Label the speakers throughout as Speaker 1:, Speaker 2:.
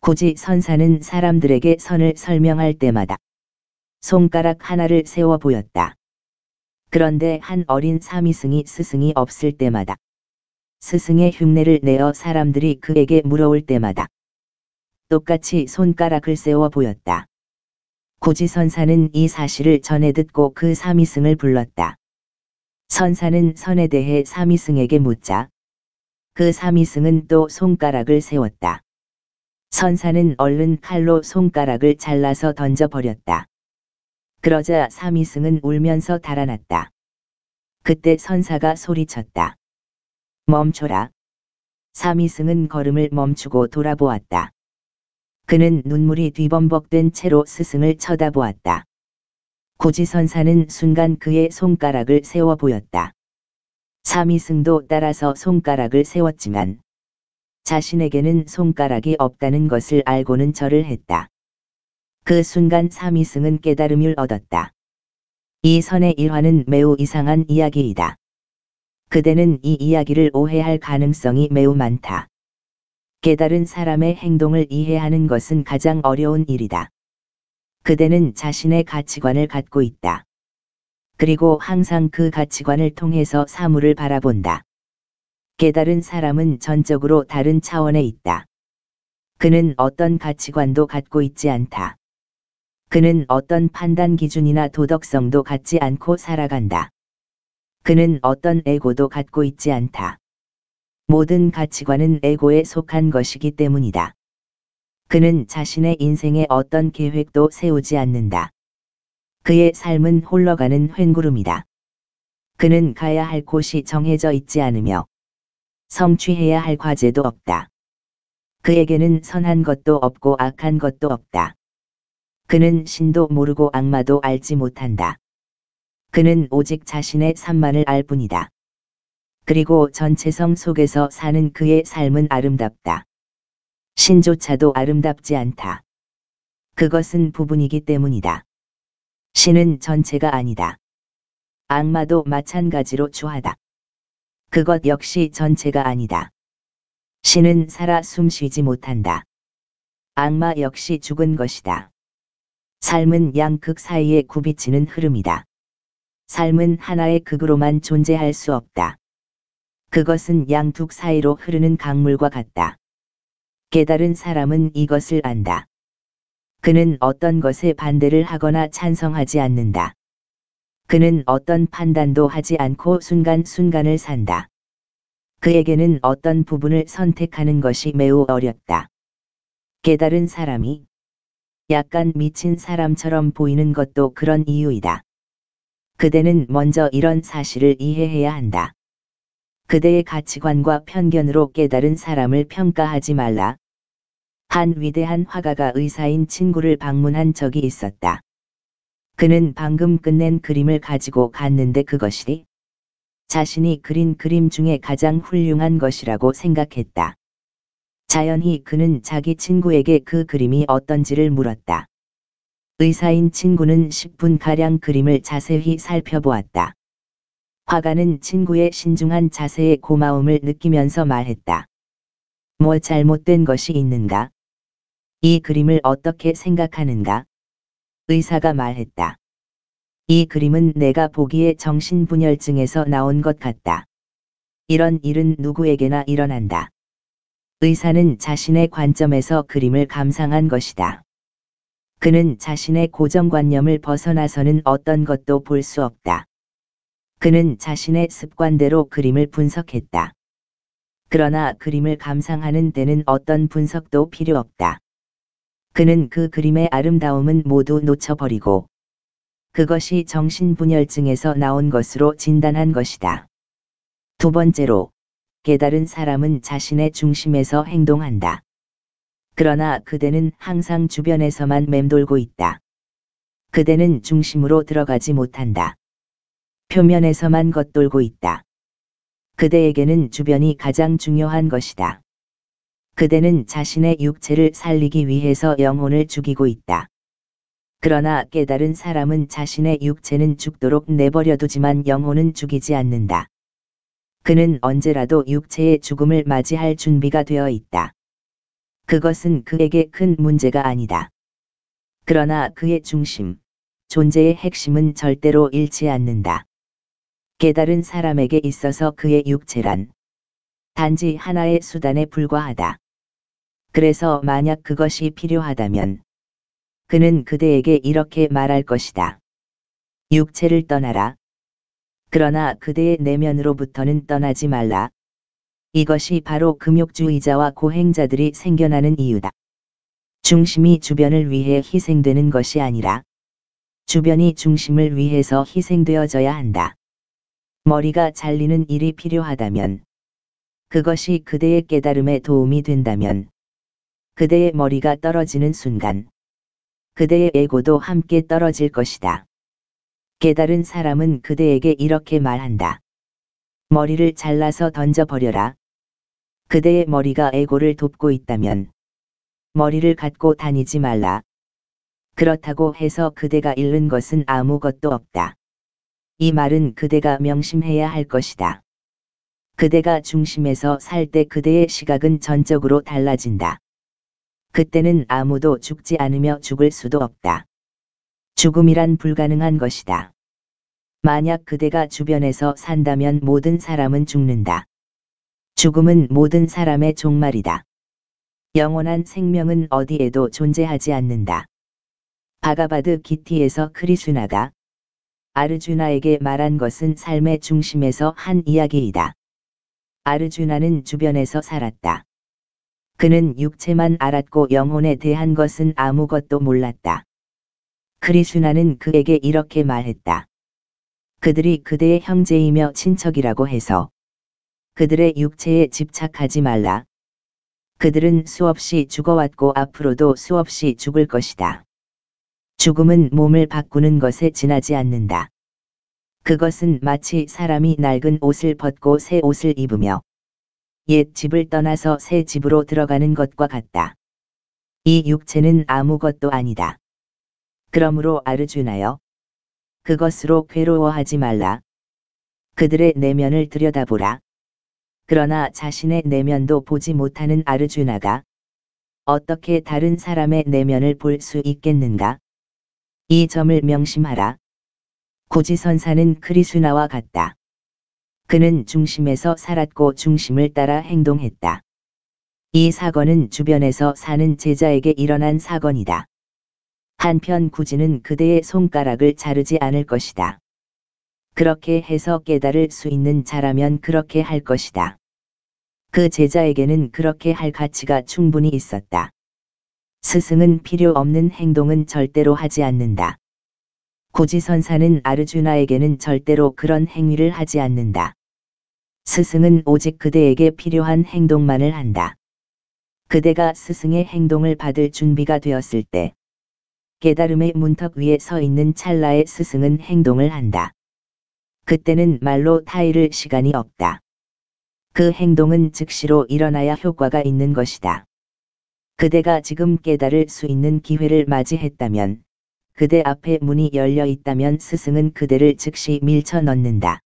Speaker 1: 굳이 선사는 사람들에게 선을 설명할 때마다 손가락 하나를 세워 보였다. 그런데 한 어린 사미승이 스승이 없을 때마다, 스승의 흉내를 내어 사람들이 그에게 물어올 때마다 똑같이 손가락을 세워 보였다. 굳이 선사는 이 사실을 전해 듣고 그 사미승을 불렀다. 선사는 선에 대해 사미승에게 묻자 그 사미승은 또 손가락을 세웠다. 선사는 얼른 칼로 손가락을 잘라서 던져버렸다. 그러자 사미승은 울면서 달아났다. 그때 선사가 소리쳤다. 멈춰라. 사미승은 걸음을 멈추고 돌아보았다. 그는 눈물이 뒤범벅된 채로 스승을 쳐다보았다. 굳이 선사는 순간 그의 손가락을 세워 보였다. 사미승도 따라서 손가락을 세웠지만 자신에게는 손가락이 없다는 것을 알고는 절을 했다. 그 순간 사미승은 깨달음을 얻었다. 이 선의 일화는 매우 이상한 이야기이다. 그대는 이 이야기를 오해할 가능성이 매우 많다. 깨달은 사람의 행동을 이해하는 것은 가장 어려운 일이다. 그대는 자신의 가치관을 갖고 있다. 그리고 항상 그 가치관을 통해서 사물을 바라본다. 깨달은 사람은 전적으로 다른 차원에 있다. 그는 어떤 가치관도 갖고 있지 않다. 그는 어떤 판단 기준이나 도덕성도 갖지 않고 살아간다. 그는 어떤 에고도 갖고 있지 않다. 모든 가치관은 에고에 속한 것이기 때문이다. 그는 자신의 인생에 어떤 계획도 세우지 않는다. 그의 삶은 흘러가는 횡구름이다. 그는 가야 할 곳이 정해져 있지 않으며 성취해야 할 과제도 없다. 그에게는 선한 것도 없고 악한 것도 없다. 그는 신도 모르고 악마도 알지 못한다. 그는 오직 자신의 삶만을 알 뿐이다. 그리고 전체성 속에서 사는 그의 삶은 아름답다. 신조차도 아름답지 않다. 그것은 부분이기 때문이다. 신은 전체가 아니다. 악마도 마찬가지로 추하다. 그것 역시 전체가 아니다. 신은 살아 숨쉬지 못한다. 악마 역시 죽은 것이다. 삶은 양극 사이에 굽이치는 흐름이다. 삶은 하나의 극으로만 존재할 수 없다. 그것은 양둑 사이로 흐르는 강물과 같다. 깨달은 사람은 이것을 안다. 그는 어떤 것에 반대를 하거나 찬성하지 않는다. 그는 어떤 판단도 하지 않고 순간순간을 산다. 그에게는 어떤 부분을 선택하는 것이 매우 어렵다. 깨달은 사람이 약간 미친 사람처럼 보이는 것도 그런 이유이다. 그대는 먼저 이런 사실을 이해해야 한다. 그대의 가치관과 편견으로 깨달은 사람을 평가하지 말라. 한 위대한 화가가 의사인 친구를 방문한 적이 있었다. 그는 방금 끝낸 그림을 가지고 갔는데 그것이 자신이 그린 그림 중에 가장 훌륭한 것이라고 생각했다. 자연히 그는 자기 친구에게 그 그림이 어떤지를 물었다. 의사인 친구는 10분가량 그림을 자세히 살펴보았다. 화가는 친구의 신중한 자세에 고마움을 느끼면서 말했다. 뭐 잘못된 것이 있는가? 이 그림을 어떻게 생각하는가? 의사가 말했다. 이 그림은 내가 보기에 정신분열증에서 나온 것 같다. 이런 일은 누구에게나 일어난다. 의사는 자신의 관점에서 그림을 감상한 것이다. 그는 자신의 고정관념을 벗어나서는 어떤 것도 볼 수 없다. 그는 자신의 습관대로 그림을 분석했다. 그러나 그림을 감상하는 데는 어떤 분석도 필요 없다. 그는 그 그림의 아름다움은 모두 놓쳐버리고 그것이 정신분열증에서 나온 것으로 진단한 것이다. 두 번째로, 깨달은 사람은 자신의 중심에서 행동한다. 그러나 그대는 항상 주변에서만 맴돌고 있다. 그대는 중심으로 들어가지 못한다. 표면에서만 겉돌고 있다. 그대에게는 주변이 가장 중요한 것이다. 그대는 자신의 육체를 살리기 위해서 영혼을 죽이고 있다. 그러나 깨달은 사람은 자신의 육체는 죽도록 내버려두지만 영혼은 죽이지 않는다. 그는 언제라도 육체의 죽음을 맞이할 준비가 되어 있다. 그것은 그에게 큰 문제가 아니다. 그러나 그의 중심, 존재의 핵심은 절대로 잃지 않는다. 깨달은 사람에게 있어서 그의 육체란 단지 하나의 수단에 불과하다. 그래서 만약 그것이 필요하다면 그는 그대에게 이렇게 말할 것이다. 육체를 떠나라. 그러나 그대의 내면으로부터는 떠나지 말라. 이것이 바로 금욕주의자와 고행자들이 생겨나는 이유다. 중심이 주변을 위해 희생되는 것이 아니라 주변이 중심을 위해서 희생되어져야 한다. 머리가 잘리는 일이 필요하다면, 그것이 그대의 깨달음에 도움이 된다면, 그대의 머리가 떨어지는 순간, 그대의 에고도 함께 떨어질 것이다. 깨달은 사람은 그대에게 이렇게 말한다. 머리를 잘라서 던져버려라. 그대의 머리가 에고를 돕고 있다면, 머리를 갖고 다니지 말라. 그렇다고 해서 그대가 잃는 것은 아무것도 없다. 이 말은 그대가 명심해야 할 것이다. 그대가 중심에서 살 때 그대의 시각은 전적으로 달라진다. 그때는 아무도 죽지 않으며 죽을 수도 없다. 죽음이란 불가능한 것이다. 만약 그대가 주변에서 산다면 모든 사람은 죽는다. 죽음은 모든 사람의 종말이다. 영원한 생명은 어디에도 존재하지 않는다. 바가바드 기티에서 크리슈나가 아르주나에게 말한 것은 삶의 중심에서 한 이야기이다. 아르주나는 주변에서 살았다. 그는 육체만 알았고 영혼에 대한 것은 아무것도 몰랐다. 크리슈나는 그에게 이렇게 말했다. 그들이 그대의 형제이며 친척이라고 해서 그들의 육체에 집착하지 말라. 그들은 수없이 죽어왔고 앞으로도 수없이 죽을 것이다. 죽음은 몸을 바꾸는 것에 지나지 않는다. 그것은 마치 사람이 낡은 옷을 벗고 새 옷을 입으며 옛 집을 떠나서 새 집으로 들어가는 것과 같다. 이 육체는 아무것도 아니다. 그러므로 아르주나여, 그것으로 괴로워하지 말라. 그들의 내면을 들여다보라. 그러나 자신의 내면도 보지 못하는 아르주나가 어떻게 다른 사람의 내면을 볼 수 있겠는가? 이 점을 명심하라. 고지선사는 크리슈나와 같다. 그는 중심에서 살았고 중심을 따라 행동했다. 이 사건은 주변에서 사는 제자에게 일어난 사건이다. 한편 구지는 그대의 손가락을 자르지 않을 것이다. 그렇게 해서 깨달을 수 있는 자라면 그렇게 할 것이다. 그 제자에게는 그렇게 할 가치가 충분히 있었다. 스승은 필요 없는 행동은 절대로 하지 않는다. 고지선사는 아르주나에게는 절대로 그런 행위를 하지 않는다. 스승은 오직 그대에게 필요한 행동만을 한다. 그대가 스승의 행동을 받을 준비가 되었을 때, 깨달음의 문턱 위에 서 있는 찰나에 스승은 행동을 한다. 그때는 말로 타이를 시간이 없다. 그 행동은 즉시로 일어나야 효과가 있는 것이다. 그대가 지금 깨달을 수 있는 기회를 맞이했다면, 그대 앞에 문이 열려 있다면 스승은 그대를 즉시 밀쳐 넣는다.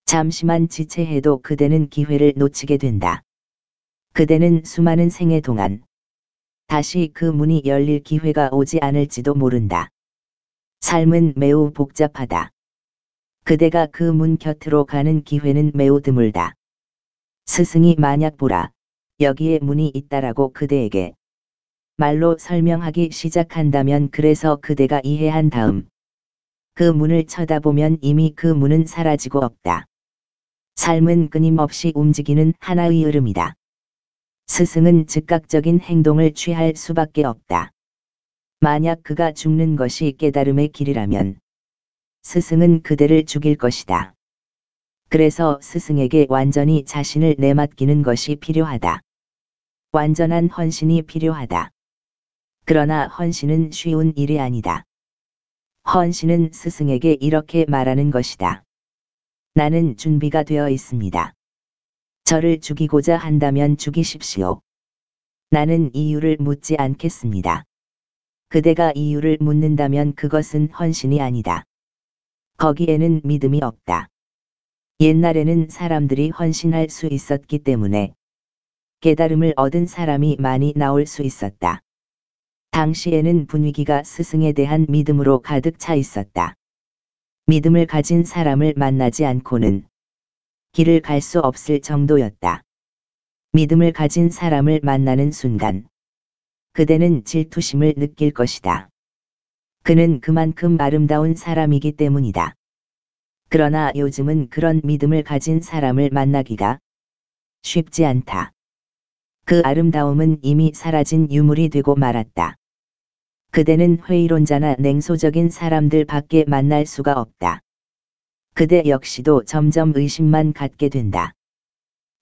Speaker 1: 잠시만 지체해도 그대는 기회를 놓치게 된다. 그대는 수많은 생애 동안 다시 그 문이 열릴 기회가 오지 않을지도 모른다. 삶은 매우 복잡하다. 그대가 그 문 곁으로 가는 기회는 매우 드물다. 스승이 만약 보라, 여기에 문이 있다라고 그대에게 말로 설명하기 시작한다면 그래서 그대가 이해한 다음 그 문을 쳐다보면 이미 그 문은 사라지고 없다. 삶은 끊임없이 움직이는 하나의 흐름이다. 스승은 즉각적인 행동을 취할 수밖에 없다. 만약 그가 죽는 것이 깨달음의 길이라면 스승은 그대를 죽일 것이다. 그래서 스승에게 완전히 자신을 내맡기는 것이 필요하다. 완전한 헌신이 필요하다. 그러나 헌신은 쉬운 일이 아니다. 헌신은 스승에게 이렇게 말하는 것이다. 나는 준비가 되어 있습니다. 저를 죽이고자 한다면 죽이십시오. 나는 이유를 묻지 않겠습니다. 그대가 이유를 묻는다면 그것은 헌신이 아니다. 거기에는 믿음이 없다. 옛날에는 사람들이 헌신할 수 있었기 때문에 깨달음을 얻은 사람이 많이 나올 수 있었다. 당시에는 분위기가 스승에 대한 믿음으로 가득 차 있었다. 믿음을 가진 사람을 만나지 않고는 길을 갈 수 없을 정도였다. 믿음을 가진 사람을 만나는 순간 그대는 질투심을 느낄 것이다. 그는 그만큼 아름다운 사람이기 때문이다. 그러나 요즘은 그런 믿음을 가진 사람을 만나기가 쉽지 않다. 그 아름다움은 이미 사라진 유물이 되고 말았다. 그대는 회의론자나 냉소적인 사람들 밖에 만날 수가 없다. 그대 역시도 점점 의심만 갖게 된다.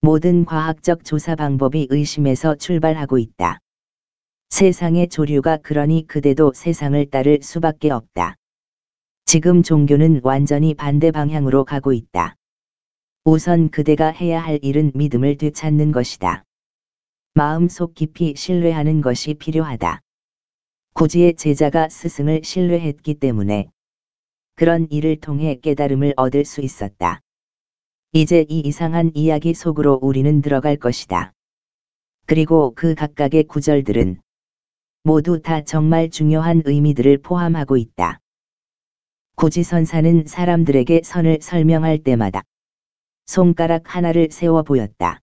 Speaker 1: 모든 과학적 조사 방법이 의심에서 출발하고 있다. 세상의 조류가 그러니 그대도 세상을 따를 수밖에 없다. 지금 종교는 완전히 반대 방향으로 가고 있다. 우선 그대가 해야 할 일은 믿음을 되찾는 것이다. 마음속 깊이 신뢰하는 것이 필요하다. 구지의 제자가 스승을 신뢰했기 때문에 그런 일을 통해 깨달음을 얻을 수 있었다. 이제 이 이상한 이야기 속으로 우리는 들어갈 것이다. 그리고 그 각각의 구절들은 모두 다 정말 중요한 의미들을 포함하고 있다. 고지선사는 사람들에게 선을 설명할 때마다 손가락 하나를 세워 보였다.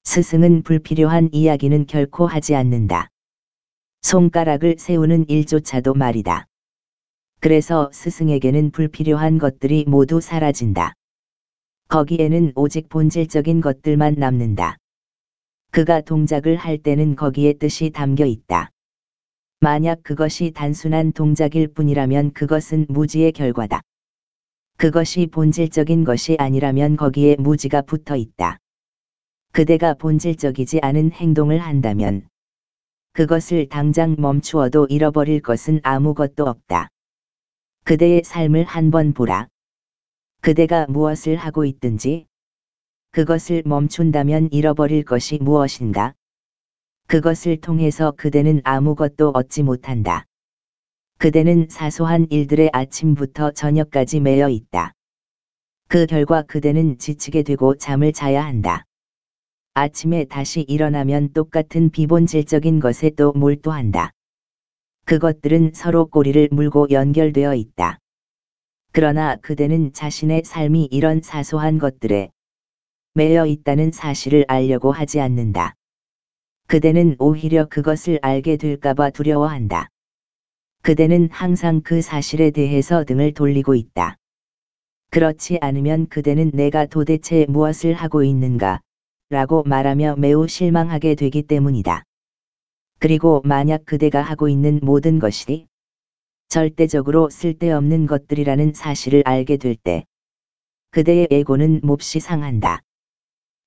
Speaker 1: 스승은 불필요한 이야기는 결코 하지 않는다. 손가락을 세우는 일조차도 말이다. 그래서 스승에게는 불필요한 것들이 모두 사라진다. 거기에는 오직 본질적인 것들만 남는다. 그가 동작을 할 때는 거기에 뜻이 담겨 있다. 만약 그것이 단순한 동작일 뿐이라면 그것은 무지의 결과다. 그것이 본질적인 것이 아니라면 거기에 무지가 붙어 있다. 그대가 본질적이지 않은 행동을 한다면 그것을 당장 멈추어도 잃어버릴 것은 아무것도 없다. 그대의 삶을 한번 보라. 그대가 무엇을 하고 있든지 그것을 멈춘다면 잃어버릴 것이 무엇인가? 그것을 통해서 그대는 아무것도 얻지 못한다. 그대는 사소한 일들에 아침부터 저녁까지 매여 있다. 그 결과 그대는 지치게 되고 잠을 자야 한다. 아침에 다시 일어나면 똑같은 비본질적인 것에 또 몰두한다. 그것들은 서로 꼬리를 물고 연결되어 있다. 그러나 그대는 자신의 삶이 이런 사소한 것들에 매여 있다는 사실을 알려고 하지 않는다. 그대는 오히려 그것을 알게 될까봐 두려워한다. 그대는 항상 그 사실에 대해서 등을 돌리고 있다. 그렇지 않으면 그대는 내가 도대체 무엇을 하고 있는가? 라고 말하며 매우 실망하게 되기 때문이다. 그리고 만약 그대가 하고 있는 모든 것이 절대적으로 쓸데없는 것들이라는 사실을 알게 될 때 그대의 에고는 몹시 상한다.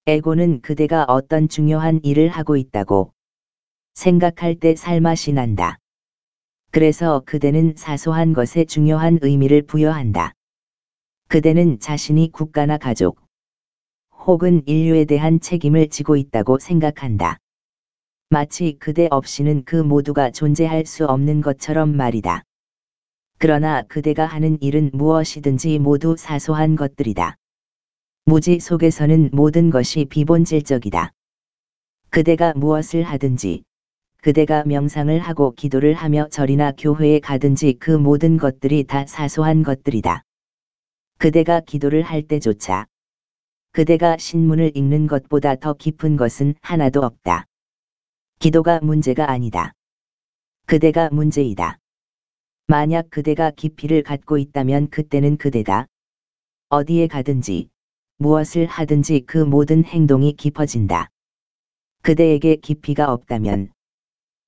Speaker 1: 에고는 그대가 어떤 중요한 일을 하고 있다고 생각할 때 살맛이 난다. 그래서 그대는 사소한 것에 중요한 의미를 부여한다. 그대는 자신이 국가나 가족 혹은 인류에 대한 책임을 지고 있다고 생각한다. 마치 그대 없이는 그 모두가 존재할 수 없는 것처럼 말이다. 그러나 그대가 하는 일은 무엇이든지 모두 사소한 것들이다. 무지 속에서는 모든 것이 비본질적이다. 그대가 무엇을 하든지, 그대가 명상을 하고 기도를 하며 절이나 교회에 가든지 그 모든 것들이 다 사소한 것들이다. 그대가 기도를 할 때조차 그대가 신문을 읽는 것보다 더 깊은 것은 하나도 없다. 기도가 문제가 아니다. 그대가 문제이다. 만약 그대가 깊이를 갖고 있다면 그때는 그대가 어디에 가든지 무엇을 하든지 그 모든 행동이 깊어진다. 그대에게 깊이가 없다면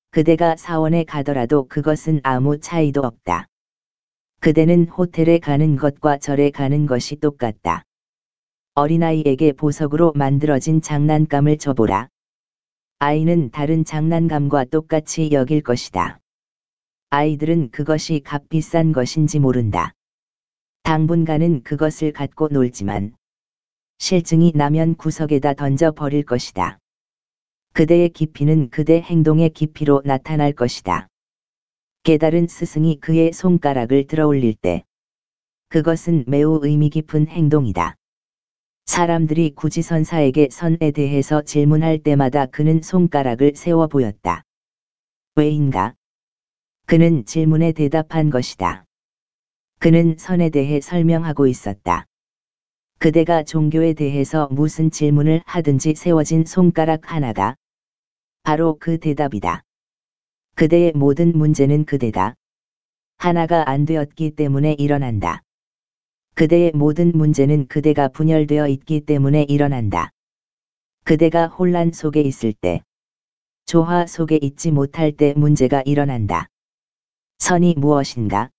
Speaker 1: 그대가 사원에 가더라도 그것은 아무 차이도 없다. 그대는 호텔에 가는 것과 절에 가는 것이 똑같다. 어린아이에게 보석으로 만들어진 장난감을 줘보라. 아이는 다른 장난감과 똑같이 여길 것이다. 아이들은 그것이 값비싼 것인지 모른다. 당분간은 그것을 갖고 놀지만 실증이 나면 구석에다 던져 버릴 것이다. 그대의 깊이는 그대 행동의 깊이로 나타날 것이다. 깨달은 스승이 그의 손가락을 들어올릴 때 그것은 매우 의미 깊은 행동이다. 사람들이 구지선사에게 선에 대해서 질문할 때마다 그는 손가락을 세워 보였다. 왜인가? 그는 질문에 대답한 것이다. 그는 선에 대해 설명하고 있었다. 그대가 종교에 대해서 무슨 질문을 하든지 세워진 손가락 하나가 바로 그 대답이다. 그대의 모든 문제는 그대가 하나가 안 되었기 때문에 일어난다. 그대의 모든 문제는 그대가 분열되어 있기 때문에 일어난다. 그대가 혼란 속에 있을 때, 조화 속에 있지 못할 때 문제가 일어난다. 선이 무엇인가?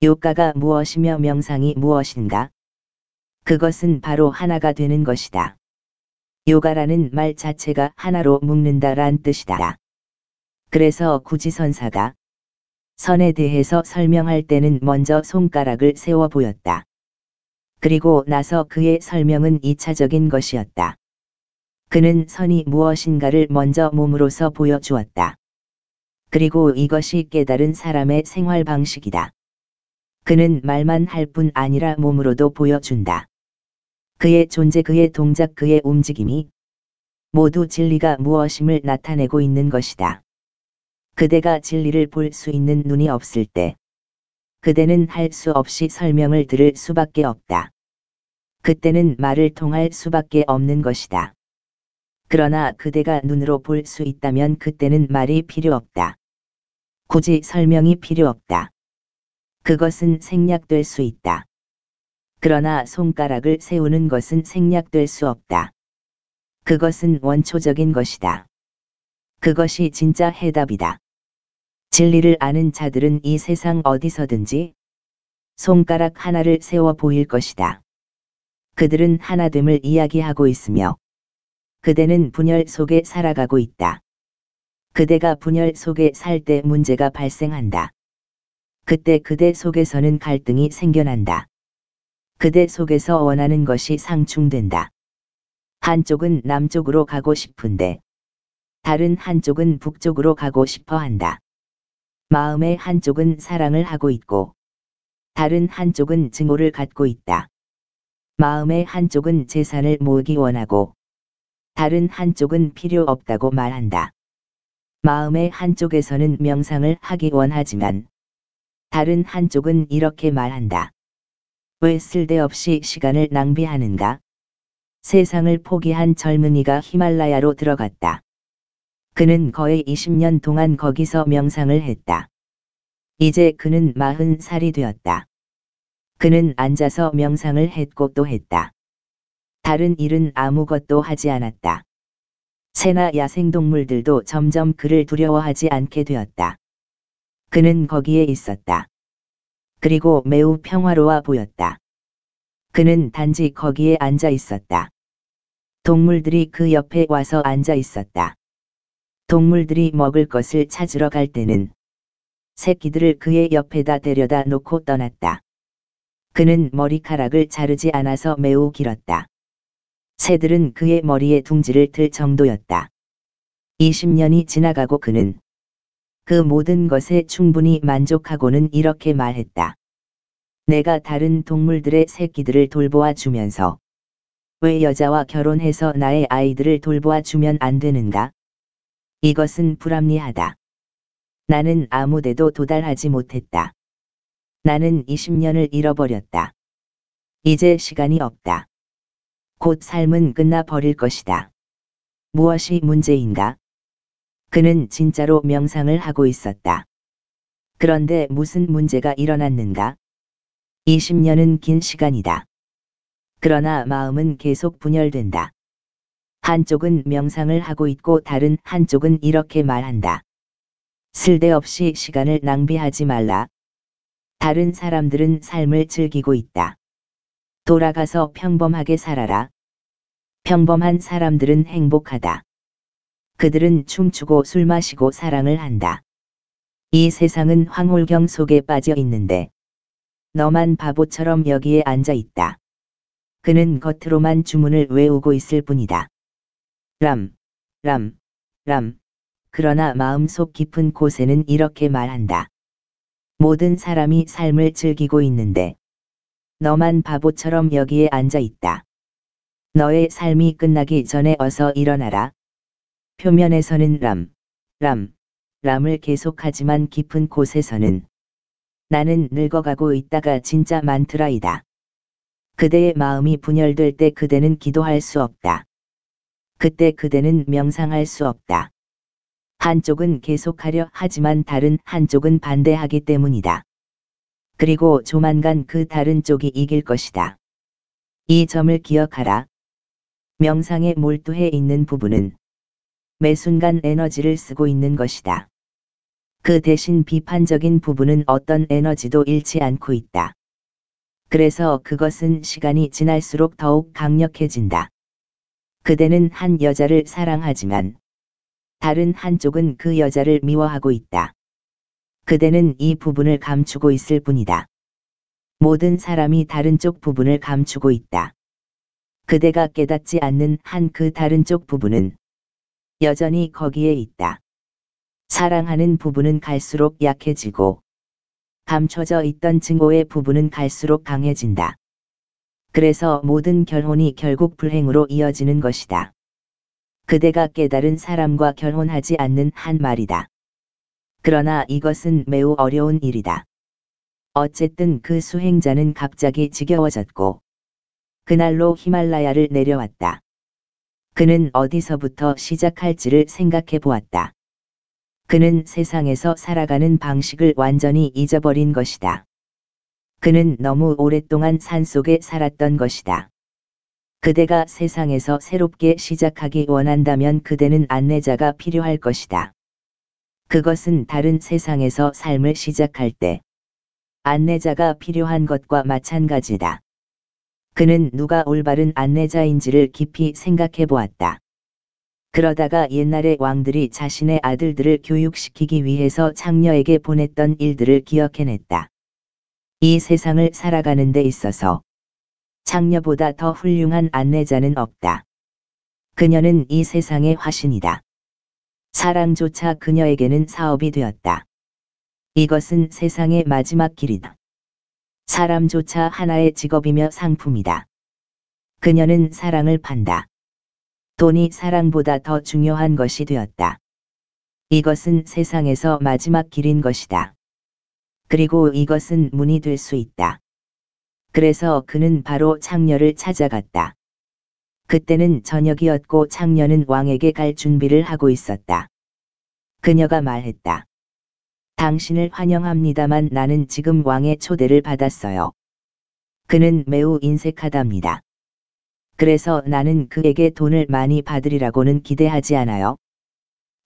Speaker 1: 요가가 무엇이며 명상이 무엇인가? 그것은 바로 하나가 되는 것이다. 요가라는 말 자체가 하나로 묶는다란 뜻이다. 그래서 구지선사가 선에 대해서 설명할 때는 먼저 손가락을 세워 보였다. 그리고 나서 그의 설명은 2차적인 것이었다. 그는 선이 무엇인가를 먼저 몸으로서 보여주었다. 그리고 이것이 깨달은 사람의 생활 방식이다. 그는 말만 할 뿐 아니라 몸으로도 보여준다. 그의 존재, 그의 동작, 그의 움직임이 모두 진리가 무엇임을 나타내고 있는 것이다. 그대가 진리를 볼 수 있는 눈이 없을 때, 그대는 할 수 없이 설명을 들을 수밖에 없다. 그때는 말을 통할 수밖에 없는 것이다. 그러나 그대가 눈으로 볼 수 있다면 그때는 말이 필요 없다. 굳이 설명이 필요 없다. 그것은 생략될 수 있다. 그러나 손가락을 세우는 것은 생략될 수 없다. 그것은 원초적인 것이다. 그것이 진짜 해답이다. 진리를 아는 자들은 이 세상 어디서든지 손가락 하나를 세워 보일 것이다. 그들은 하나됨을 이야기하고 있으며 그대는 분열 속에 살아가고 있다. 그대가 분열 속에 살 때 문제가 발생한다. 그때 그대 속에서는 갈등이 생겨난다. 그대 속에서 원하는 것이 상충된다. 한쪽은 남쪽으로 가고 싶은데 다른 한쪽은 북쪽으로 가고 싶어 한다. 마음의 한쪽은 사랑을 하고 있고 다른 한쪽은 증오를 갖고 있다. 마음의 한쪽은 재산을 모으기 원하고 다른 한쪽은 필요 없다고 말한다. 마음의 한쪽에서는 명상을 하기 원하지만 다른 한쪽은 이렇게 말한다. 왜 쓸데없이 시간을 낭비하는가? 세상을 포기한 젊은이가 히말라야로 들어갔다. 그는 거의 20년 동안 거기서 명상을 했다. 이제 그는 40살이 되었다. 그는 앉아서 명상을 했고 또 했다. 다른 일은 아무것도 하지 않았다. 새나 야생동물들도 점점 그를 두려워하지 않게 되었다. 그는 거기에 있었다. 그리고 매우 평화로워 보였다. 그는 단지 거기에 앉아 있었다. 동물들이 그 옆에 와서 앉아 있었다. 동물들이 먹을 것을 찾으러 갈 때는 새끼들을 그의 옆에다 데려다 놓고 떠났다. 그는 머리카락을 자르지 않아서 매우 길었다. 새들은 그의 머리에 둥지를 틀 정도였다. 20년이 지나가고 그는 그 모든 것에 충분히 만족하고는 이렇게 말했다. 내가 다른 동물들의 새끼들을 돌보아 주면서 왜 여자와 결혼해서 나의 아이들을 돌보아 주면 안 되는가? 이것은 불합리하다. 나는 아무데도 도달하지 못했다. 나는 20년을 잃어버렸다. 이제 시간이 없다. 곧 삶은 끝나버릴 것이다. 무엇이 문제인가? 그는 진짜로 명상을 하고 있었다. 그런데 무슨 문제가 일어났는가? 20년은 긴 시간이다. 그러나 마음은 계속 분열된다. 한쪽은 명상을 하고 있고 다른 한쪽은 이렇게 말한다. 쓸데없이 시간을 낭비하지 말라. 다른 사람들은 삶을 즐기고 있다. 돌아가서 평범하게 살아라. 평범한 사람들은 행복하다. 그들은 춤추고 술 마시고 사랑을 한다. 이 세상은 황홀경 속에 빠져 있는데 너만 바보처럼 여기에 앉아 있다. 그는 겉으로만 주문을 외우고 있을 뿐이다. 람, 람, 람. 그러나 마음속 깊은 곳에는 이렇게 말한다. 모든 사람이 삶을 즐기고 있는데 너만 바보처럼 여기에 앉아 있다. 너의 삶이 끝나기 전에 어서 일어나라. 표면에서는 람을 계속하지만 깊은 곳에서는 나는 늙어가고 있다가 진짜 많더라이다. 그대의 마음이 분열될 때 그대는 기도할 수 없다. 그때 그대는 명상할 수 없다. 한쪽은 계속하려 하지만 다른 한쪽은 반대하기 때문이다. 그리고 조만간 그 다른 쪽이 이길 것이다. 이 점을 기억하라. 명상에 몰두해 있는 부분은 매 순간 에너지를 쓰고 있는 것이다. 그 대신 비판적인 부분은 어떤 에너지도 잃지 않고 있다. 그래서 그것은 시간이 지날수록 더욱 강력해진다. 그대는 한 여자를 사랑하지만 다른 한쪽은 그 여자를 미워하고 있다. 그대는 이 부분을 감추고 있을 뿐이다. 모든 사람이 다른 쪽 부분을 감추고 있다. 그대가 깨닫지 않는 한 그 다른 쪽 부분은 여전히 거기에 있다. 사랑하는 부분은 갈수록 약해지고 감춰져 있던 증오의 부분은 갈수록 강해진다. 그래서 모든 결혼이 결국 불행으로 이어지는 것이다. 그대가 깨달은 사람과 결혼하지 않는 한 말이다. 그러나 이것은 매우 어려운 일이다. 어쨌든 그 수행자는 갑자기 지겨워졌고 그날로 히말라야를 내려왔다. 그는 어디서부터 시작할지를 생각해 보았다. 그는 세상에서 살아가는 방식을 완전히 잊어버린 것이다. 그는 너무 오랫동안 산속에 살았던 것이다. 그대가 세상에서 새롭게 시작하기 원한다면 그대는 안내자가 필요할 것이다. 그것은 다른 세상에서 삶을 시작할 때 안내자가 필요한 것과 마찬가지다. 그는 누가 올바른 안내자인지를 깊이 생각해 보았다. 그러다가 옛날의 왕들이 자신의 아들들을 교육시키기 위해서 창녀에게 보냈던 일들을 기억해냈다. 이 세상을 살아가는 데 있어서 창녀보다 더 훌륭한 안내자는 없다. 그녀는 이 세상의 화신이다. 사랑조차 그녀에게는 사업이 되었다. 이것은 세상의 마지막 길이다. 사람조차 하나의 직업이며 상품이다. 그녀는 사랑을 판다. 돈이 사랑보다 더 중요한 것이 되었다. 이것은 세상에서 마지막 길인 것이다. 그리고 이것은 문이 될 수 있다. 그래서 그는 바로 창녀를 찾아갔다. 그때는 저녁이었고 창녀는 왕에게 갈 준비를 하고 있었다. 그녀가 말했다. 당신을 환영합니다만 나는 지금 왕의 초대를 받았어요. 그는 매우 인색하답니다. 그래서 나는 그에게 돈을 많이 받으리라고는 기대하지 않아요.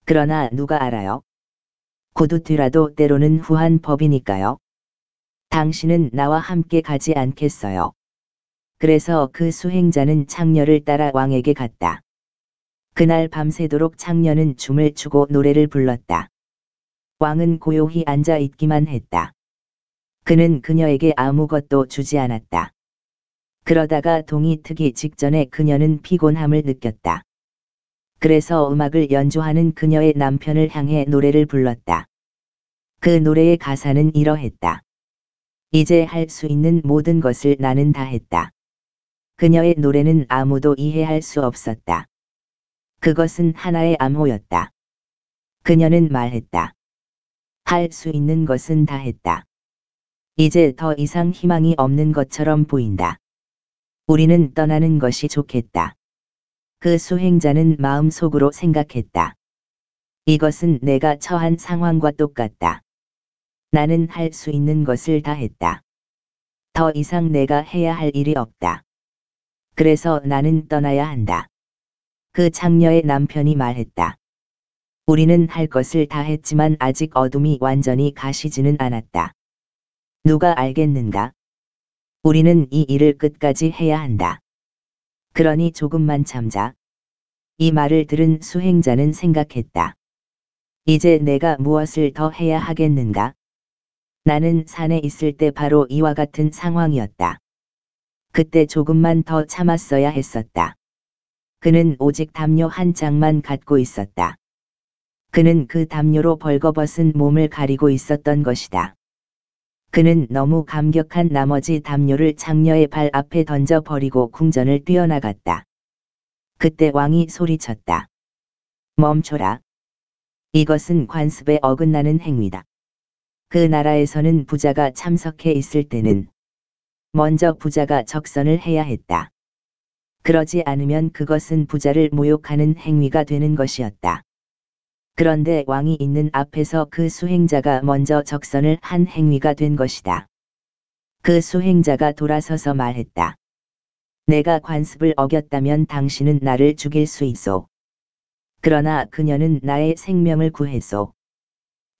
Speaker 1: 그러나 누가 알아요? 고두튀라도 때로는 후한 법이니까요. 당신은 나와 함께 가지 않겠어요. 그래서 그 수행자는 창녀를 따라 왕에게 갔다. 그날 밤새도록 창녀는 춤을 추고 노래를 불렀다. 왕은 고요히 앉아 있기만 했다. 그는 그녀에게 아무것도 주지 않았다. 그러다가 동이 트기 직전에 그녀는 피곤함을 느꼈다. 그래서 음악을 연주하는 그녀의 남편을 향해 노래를 불렀다. 그 노래의 가사는 이러했다. 이제 할 수 있는 모든 것을 나는 다 했다. 그녀의 노래는 아무도 이해할 수 없었다. 그것은 하나의 암호였다. 그녀는 말했다. 할 수 있는 것은 다 했다. 이제 더 이상 희망이 없는 것처럼 보인다. 우리는 떠나는 것이 좋겠다. 그 수행자는 마음속으로 생각했다. 이것은 내가 처한 상황과 똑같다. 나는 할 수 있는 것을 다 했다. 더 이상 내가 해야 할 일이 없다. 그래서 나는 떠나야 한다. 그 창녀의 남편이 말했다. 우리는 할 것을 다 했지만 아직 어둠이 완전히 가시지는 않았다. 누가 알겠는가? 우리는 이 일을 끝까지 해야 한다. 그러니 조금만 참자. 이 말을 들은 수행자는 생각했다. 이제 내가 무엇을 더 해야 하겠는가? 나는 산에 있을 때 바로 이와 같은 상황이었다. 그때 조금만 더 참았어야 했었다. 그는 오직 담요 한 장만 갖고 있었다. 그는 그 담요로 벌거벗은 몸을 가리고 있었던 것이다. 그는 너무 감격한 나머지 담요를 창녀의 발 앞에 던져 버리고 궁전을 뛰어나갔다. 그때 왕이 소리쳤다. 멈춰라. 이것은 관습에 어긋나는 행위다. 그 나라에서는 부자가 참석해 있을 때는 먼저 부자가 적선을 해야 했다. 그러지 않으면 그것은 부자를 모욕하는 행위가 되는 것이었다. 그런데 왕이 있는 앞에서 그 수행자가 먼저 적선을 한 행위가 된 것이다. 그 수행자가 돌아서서 말했다. 내가 관습을 어겼다면 당신은 나를 죽일 수 있소. 그러나 그녀는 나의 생명을 구했소.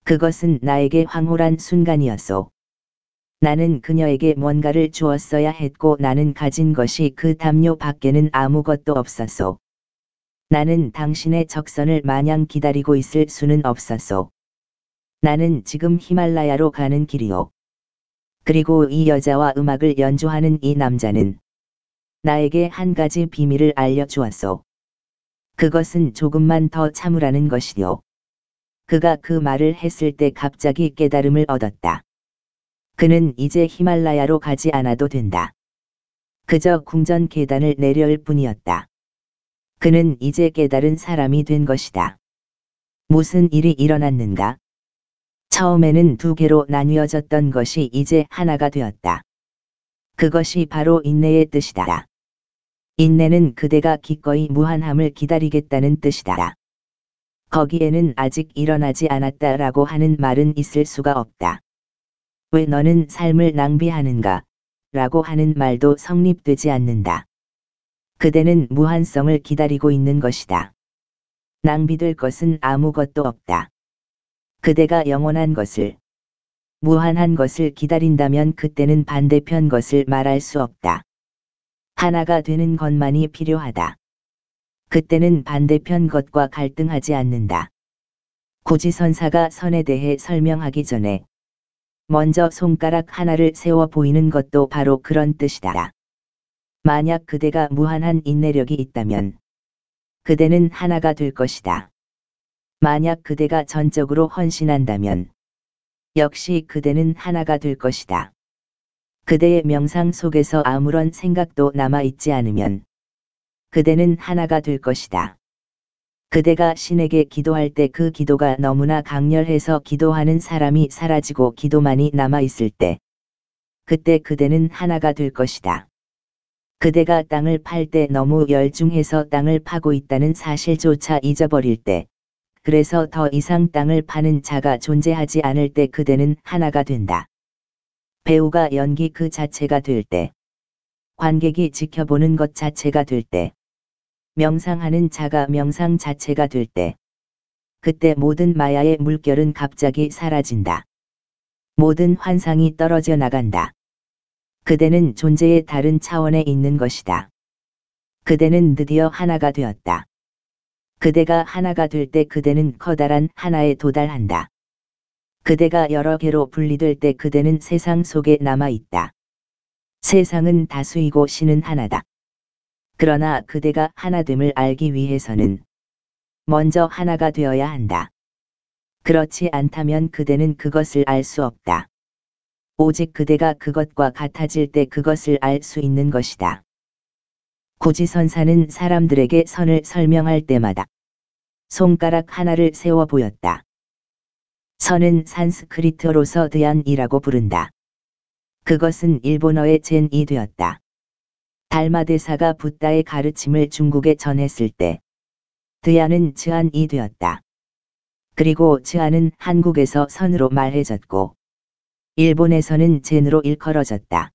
Speaker 1: 그것은 나에게 황홀한 순간이었소. 나는 그녀에게 뭔가를 주었어야 했고 나는 가진 것이 그 담요 밖에는 아무것도 없었소. 나는 당신의 적선을 마냥 기다리고 있을 수는 없었소. 나는 지금 히말라야로 가는 길이오. 그리고 이 여자와 음악을 연주하는 이 남자는 나에게 한 가지 비밀을 알려주었소. 그것은 조금만 더 참으라는 것이요. 그가 그 말을 했을 때 갑자기 깨달음을 얻었다. 그는 이제 히말라야로 가지 않아도 된다. 그저 궁전 계단을 내려올 뿐이었다. 그는 이제 깨달은 사람이 된 것이다. 무슨 일이 일어났는가? 처음에는 두 개로 나뉘어졌던 것이 이제 하나가 되었다. 그것이 바로 인내의 뜻이다. 인내는 그대가 기꺼이 무한함을 기다리겠다는 뜻이다. 거기에는 아직 일어나지 않았다라고 하는 말은 있을 수가 없다. 왜 너는 삶을 낭비하는가? 라고 하는 말도 성립되지 않는다. 그대는 무한성을 기다리고 있는 것이다. 낭비될 것은 아무것도 없다. 그대가 영원한 것을, 무한한 것을 기다린다면 그때는 반대편 것을 말할 수 없다. 하나가 되는 것만이 필요하다. 그때는 반대편 것과 갈등하지 않는다. 고지선사가 선에 대해 설명하기 전에 먼저 손가락 하나를 세워 보이는 것도 바로 그런 뜻이다. 만약 그대가 무한한 인내력이 있다면 그대는 하나가 될 것이다. 만약 그대가 전적으로 헌신한다면 역시 그대는 하나가 될 것이다. 그대의 명상 속에서 아무런 생각도 남아있지 않으면 그대는 하나가 될 것이다. 그대가 신에게 기도할 때 그 기도가 너무나 강렬해서 기도하는 사람이 사라지고 기도만이 남아있을 때 그때 그대는 하나가 될 것이다. 그대가 땅을 팔 때 너무 열중해서 땅을 파고 있다는 사실조차 잊어버릴 때, 그래서 더 이상 땅을 파는 자가 존재하지 않을 때 그대는 하나가 된다. 배우가 연기 그 자체가 될 때, 관객이 지켜보는 것 자체가 될 때, 명상하는 자가 명상 자체가 될 때, 그때 모든 마야의 물결은 갑자기 사라진다. 모든 환상이 떨어져 나간다. 그대는 존재의 다른 차원에 있는 것이다. 그대는 드디어 하나가 되었다. 그대가 하나가 될 때 그대는 커다란 하나에 도달한다. 그대가 여러 개로 분리될 때 그대는 세상 속에 남아있다. 세상은 다수이고 신은 하나다. 그러나 그대가 하나됨을 알기 위해서는 먼저 하나가 되어야 한다. 그렇지 않다면 그대는 그것을 알 수 없다. 오직 그대가 그것과 같아질 때 그것을 알 수 있는 것이다. 고지선사는 사람들에게 선을 설명할 때마다 손가락 하나를 세워 보였다. 선은 산스크리트어로서 드얀이라고 부른다. 그것은 일본어의 젠이 되었다. 달마대사가 붓다의 가르침을 중국에 전했을 때 드얀은 즈안이 되었다. 그리고 즈안은 한국에서 선으로 말해졌고 일본에서는 젠으로 일컬어졌다.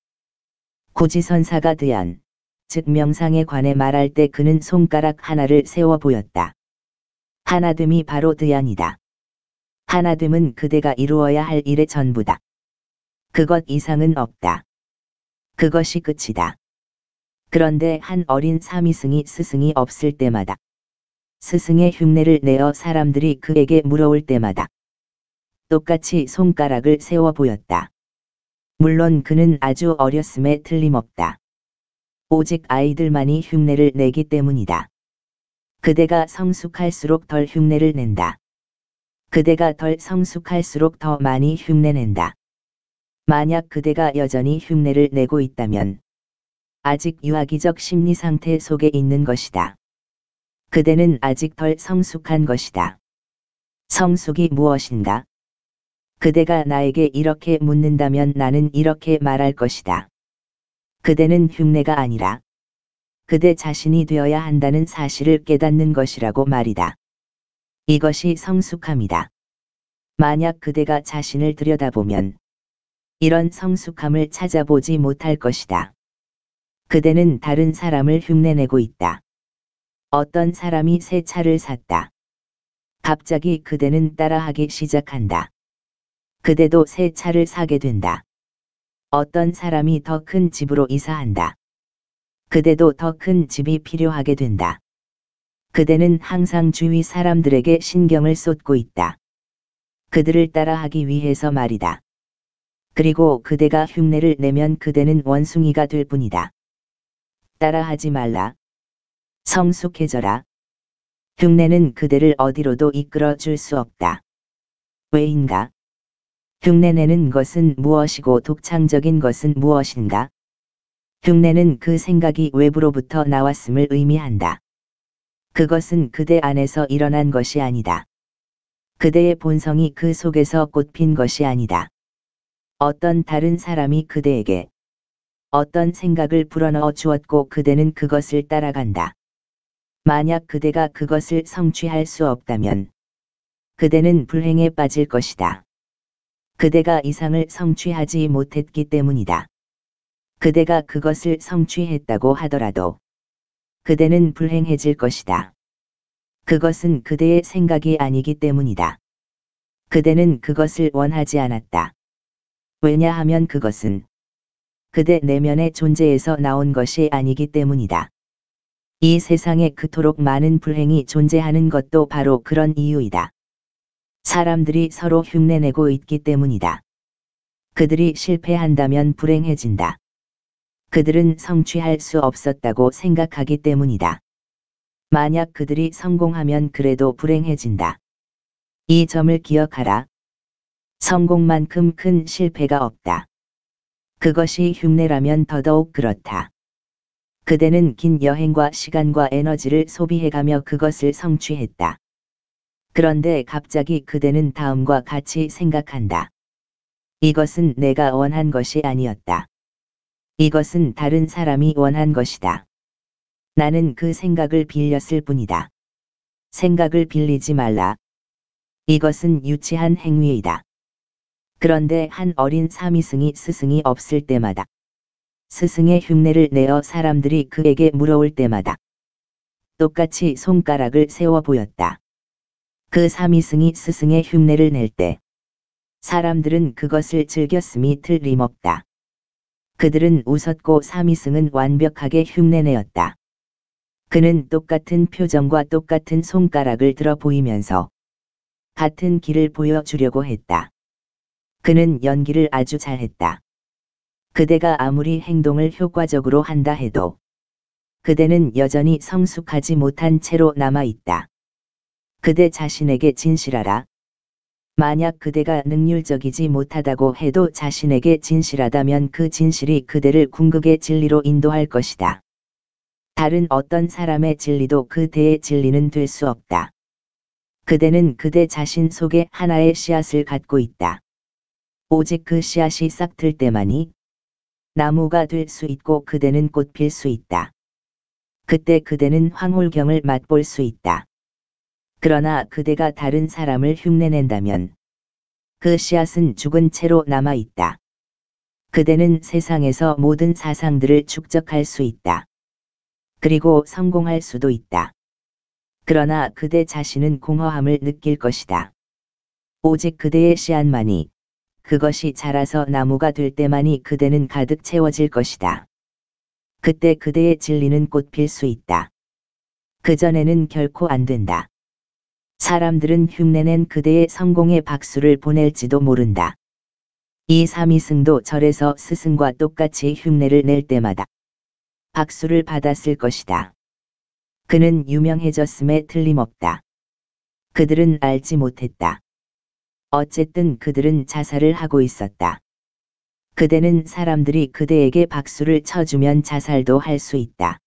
Speaker 1: 고지선사가 드얀, 즉 명상에 관해 말할 때 그는 손가락 하나를 세워 보였다. 하나됨이 바로 드얀이다. 하나됨은 그대가 이루어야 할 일의 전부다. 그것 이상은 없다. 그것이 끝이다. 그런데 한 어린 사미승이 스승이 없을 때마다, 스승의 흉내를 내어 사람들이 그에게 물어올 때마다 똑같이 손가락을 세워 보였다. 물론 그는 아주 어렸음에 틀림없다. 오직 아이들만이 흉내를 내기 때문이다. 그대가 성숙할수록 덜 흉내를 낸다. 그대가 덜 성숙할수록 더 많이 흉내낸다. 만약 그대가 여전히 흉내를 내고 있다면 아직 유아기적 심리 상태 속에 있는 것이다. 그대는 아직 덜 성숙한 것이다. 성숙이 무엇인가? 그대가 나에게 이렇게 묻는다면 나는 이렇게 말할 것이다. 그대는 흉내가 아니라 그대 자신이 되어야 한다는 사실을 깨닫는 것이라고 말이다. 이것이 성숙함이다. 만약 그대가 자신을 들여다보면 이런 성숙함을 찾아보지 못할 것이다. 그대는 다른 사람을 흉내내고 있다. 어떤 사람이 새 차를 샀다. 갑자기 그대는 따라하기 시작한다. 그대도 새 차를 사게 된다. 어떤 사람이 더 큰 집으로 이사한다. 그대도 더 큰 집이 필요하게 된다. 그대는 항상 주위 사람들에게 신경을 쏟고 있다. 그들을 따라하기 위해서 말이다. 그리고 그대가 흉내를 내면 그대는 원숭이가 될 뿐이다. 따라하지 말라. 성숙해져라. 흉내는 그대를 어디로도 이끌어 줄 수 없다. 왜인가? 흉내내는 것은 무엇이고 독창적인 것은 무엇인가? 흉내는 그 생각이 외부로부터 나왔음을 의미한다. 그것은 그대 안에서 일어난 것이 아니다. 그대의 본성이 그 속에서 꽃핀 것이 아니다. 어떤 다른 사람이 그대에게 어떤 생각을 불어넣어 주었고 그대는 그것을 따라간다. 만약 그대가 그것을 성취할 수 없다면 그대는 불행에 빠질 것이다. 그대가 이상을 성취하지 못했기 때문이다. 그대가 그것을 성취했다고 하더라도 그대는 불행해질 것이다. 그것은 그대의 생각이 아니기 때문이다. 그대는 그것을 원하지 않았다. 왜냐하면 그것은 그대 내면의 존재에서 나온 것이 아니기 때문이다. 이 세상에 그토록 많은 불행이 존재하는 것도 바로 그런 이유이다. 사람들이 서로 흉내내고 있기 때문이다. 그들이 실패한다면 불행해진다. 그들은 성취할 수 없었다고 생각하기 때문이다. 만약 그들이 성공하면 그래도 불행해진다. 이 점을 기억하라. 성공만큼 큰 실패가 없다. 그것이 흉내라면 더더욱 그렇다. 그대는 긴 여행과 시간과 에너지를 소비해가며 그것을 성취했다. 그런데 갑자기 그대는 다음과 같이 생각한다. 이것은 내가 원한 것이 아니었다. 이것은 다른 사람이 원한 것이다. 나는 그 생각을 빌렸을 뿐이다. 생각을 빌리지 말라. 이것은 유치한 행위이다. 그런데 한 어린 사미승이 스승이 없을 때마다 스승의 흉내를 내어 사람들이 그에게 물어올 때마다 똑같이 손가락을 세워 보였다. 그 사미승이 스승의 흉내를 낼 때 사람들은 그것을 즐겼음이 틀림없다. 그들은 웃었고 사미승은 완벽하게 흉내내었다. 그는 똑같은 표정과 똑같은 손가락을 들어 보이면서 같은 길을 보여주려고 했다. 그는 연기를 아주 잘했다. 그대가 아무리 행동을 효과적으로 한다 해도 그대는 여전히 성숙하지 못한 채로 남아있다. 그대 자신에게 진실하라. 만약 그대가 능률적이지 못하다고 해도 자신에게 진실하다면 그 진실이 그대를 궁극의 진리로 인도할 것이다. 다른 어떤 사람의 진리도 그대의 진리는 될 수 없다. 그대는 그대 자신 속에 하나의 씨앗을 갖고 있다. 오직 그 씨앗이 싹틀 때만이 나무가 될 수 있고 그대는 꽃 필 수 있다. 그때 그대는 황홀경을 맛볼 수 있다. 그러나 그대가 다른 사람을 흉내낸다면 그 씨앗은 죽은 채로 남아 있다. 그대는 세상에서 모든 사상들을 축적할 수 있다. 그리고 성공할 수도 있다. 그러나 그대 자신은 공허함을 느낄 것이다. 오직 그대의 씨앗만이 그것이 자라서 나무가 될 때만이 그대는 가득 채워질 것이다. 그때 그대의 진리는 꽃 필 수 있다. 그전에는 결코 안 된다. 사람들은 흉내낸 그대의 성공에 박수를 보낼지도 모른다. 이 사미승도 절에서 스승과 똑같이 흉내를 낼 때마다 박수를 받았을 것이다. 그는 유명해졌음에 틀림없다. 그들은 알지 못했다. 어쨌든 그들은 자살을 하고 있었다. 그대는 사람들이 그대에게 박수를 쳐주면 자살도 할 수 있다.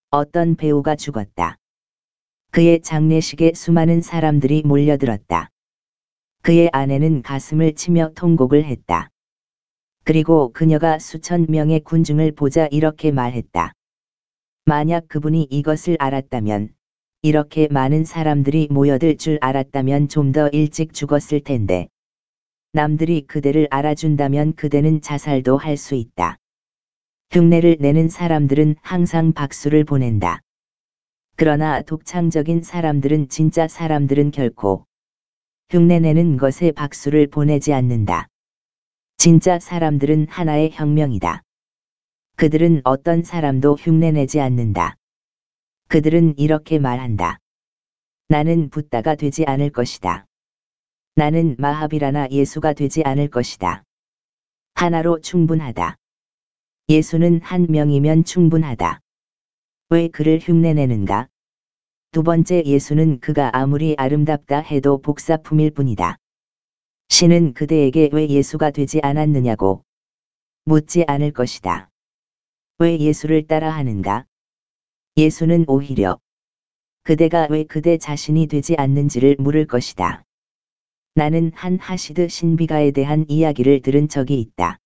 Speaker 1: 어떤 배우가 죽었다. 그의 장례식에 수많은 사람들이 몰려들었다. 그의 아내는 가슴을 치며 통곡을 했다. 그리고 그녀가 수천 명의 군중을 보자 이렇게 말했다. 만약 그분이 이것을 알았다면, 이렇게 많은 사람들이 모여들 줄 알았다면 좀 더 일찍 죽었을 텐데. 남들이 그대를 알아준다면 그대는 자살도 할 수 있다. 흉내를 내는 사람들은 항상 박수를 보낸다. 그러나 독창적인 사람들은 진짜 사람들은 결코 흉내내는 것에 박수를 보내지 않는다. 진짜 사람들은 하나의 혁명이다. 그들은 어떤 사람도 흉내내지 않는다. 그들은 이렇게 말한다. 나는 붓다가 되지 않을 것이다. 나는 마하비라나 예수가 되지 않을 것이다. 하나로 충분하다. 예수는 한 명이면 충분하다. 왜 그를 흉내내는가? 두 번째, 예수는 그가 아무리 아름답다 해도 복사품일 뿐이다. 신은 그대에게 왜 예수가 되지 않았느냐고 묻지 않을 것이다. 왜 예수를 따라하는가? 예수는 오히려 그대가 왜 그대 자신이 되지 않는지를 물을 것이다. 나는 한 하시드 신비가에 대한 이야기를 들은 적이 있다.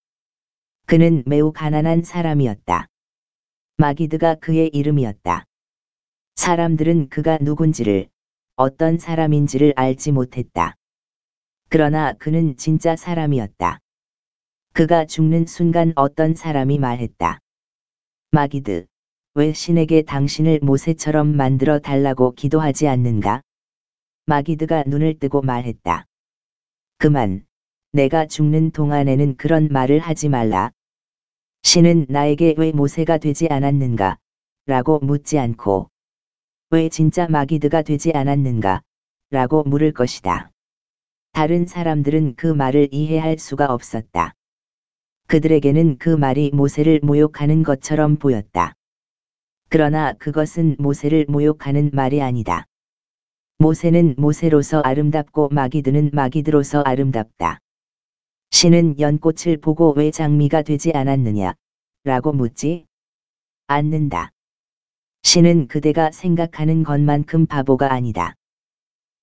Speaker 1: 그는 매우 가난한 사람이었다. 마기드가 그의 이름이었다. 사람들은 그가 누군지를, 어떤 사람인지를 알지 못했다. 그러나 그는 진짜 사람이었다. 그가 죽는 순간 어떤 사람이 말했다. 마기드, 왜 신에게 당신을 모세처럼 만들어 달라고 기도하지 않는가? 마기드가 눈을 뜨고 말했다. 그만, 내가 죽는 동안에는 그런 말을 하지 말라. 신은 나에게 왜 모세가 되지 않았는가? 라고 묻지 않고, 왜 진짜 마기드가 되지 않았는가? 라고 물을 것이다. 다른 사람들은 그 말을 이해할 수가 없었다. 그들에게는 그 말이 모세를 모욕하는 것처럼 보였다. 그러나 그것은 모세를 모욕하는 말이 아니다. 모세는 모세로서 아름답고 마기드는 마기드로서 아름답다. 신은 연꽃을 보고 왜 장미가 되지 않았느냐? 라고 묻지 않는다. 신은 그대가 생각하는 것만큼 바보가 아니다.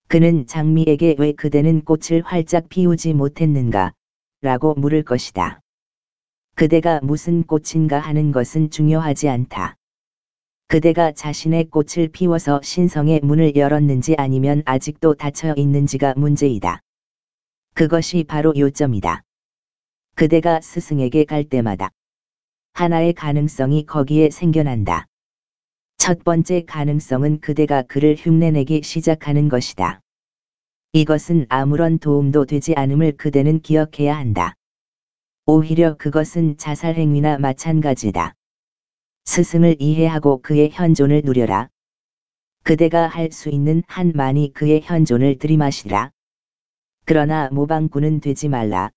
Speaker 1: 그는 장미에게 왜 그대는 꽃을 활짝 피우지 못했는가? 라고 물을 것이다. 그대가 무슨 꽃인가 하는 것은 중요하지 않다. 그대가 자신의 꽃을 피워서 신성의 문을 열었는지 아니면 아직도 닫혀 있는지가 문제이다. 그것이 바로 요점이다. 그대가 스승에게 갈 때마다 하나의 가능성이 거기에 생겨난다. 첫 번째 가능성은 그대가 그를 흉내내기 시작하는 것이다. 이것은 아무런 도움도 되지 않음을 그대는 기억해야 한다. 오히려 그것은 자살 행위나 마찬가지다. 스승을 이해하고 그의 현존을 누려라. 그대가 할 수 있는 한만이 그의 현존을 들이마시라. 그러나 모방꾼은 되지 말라.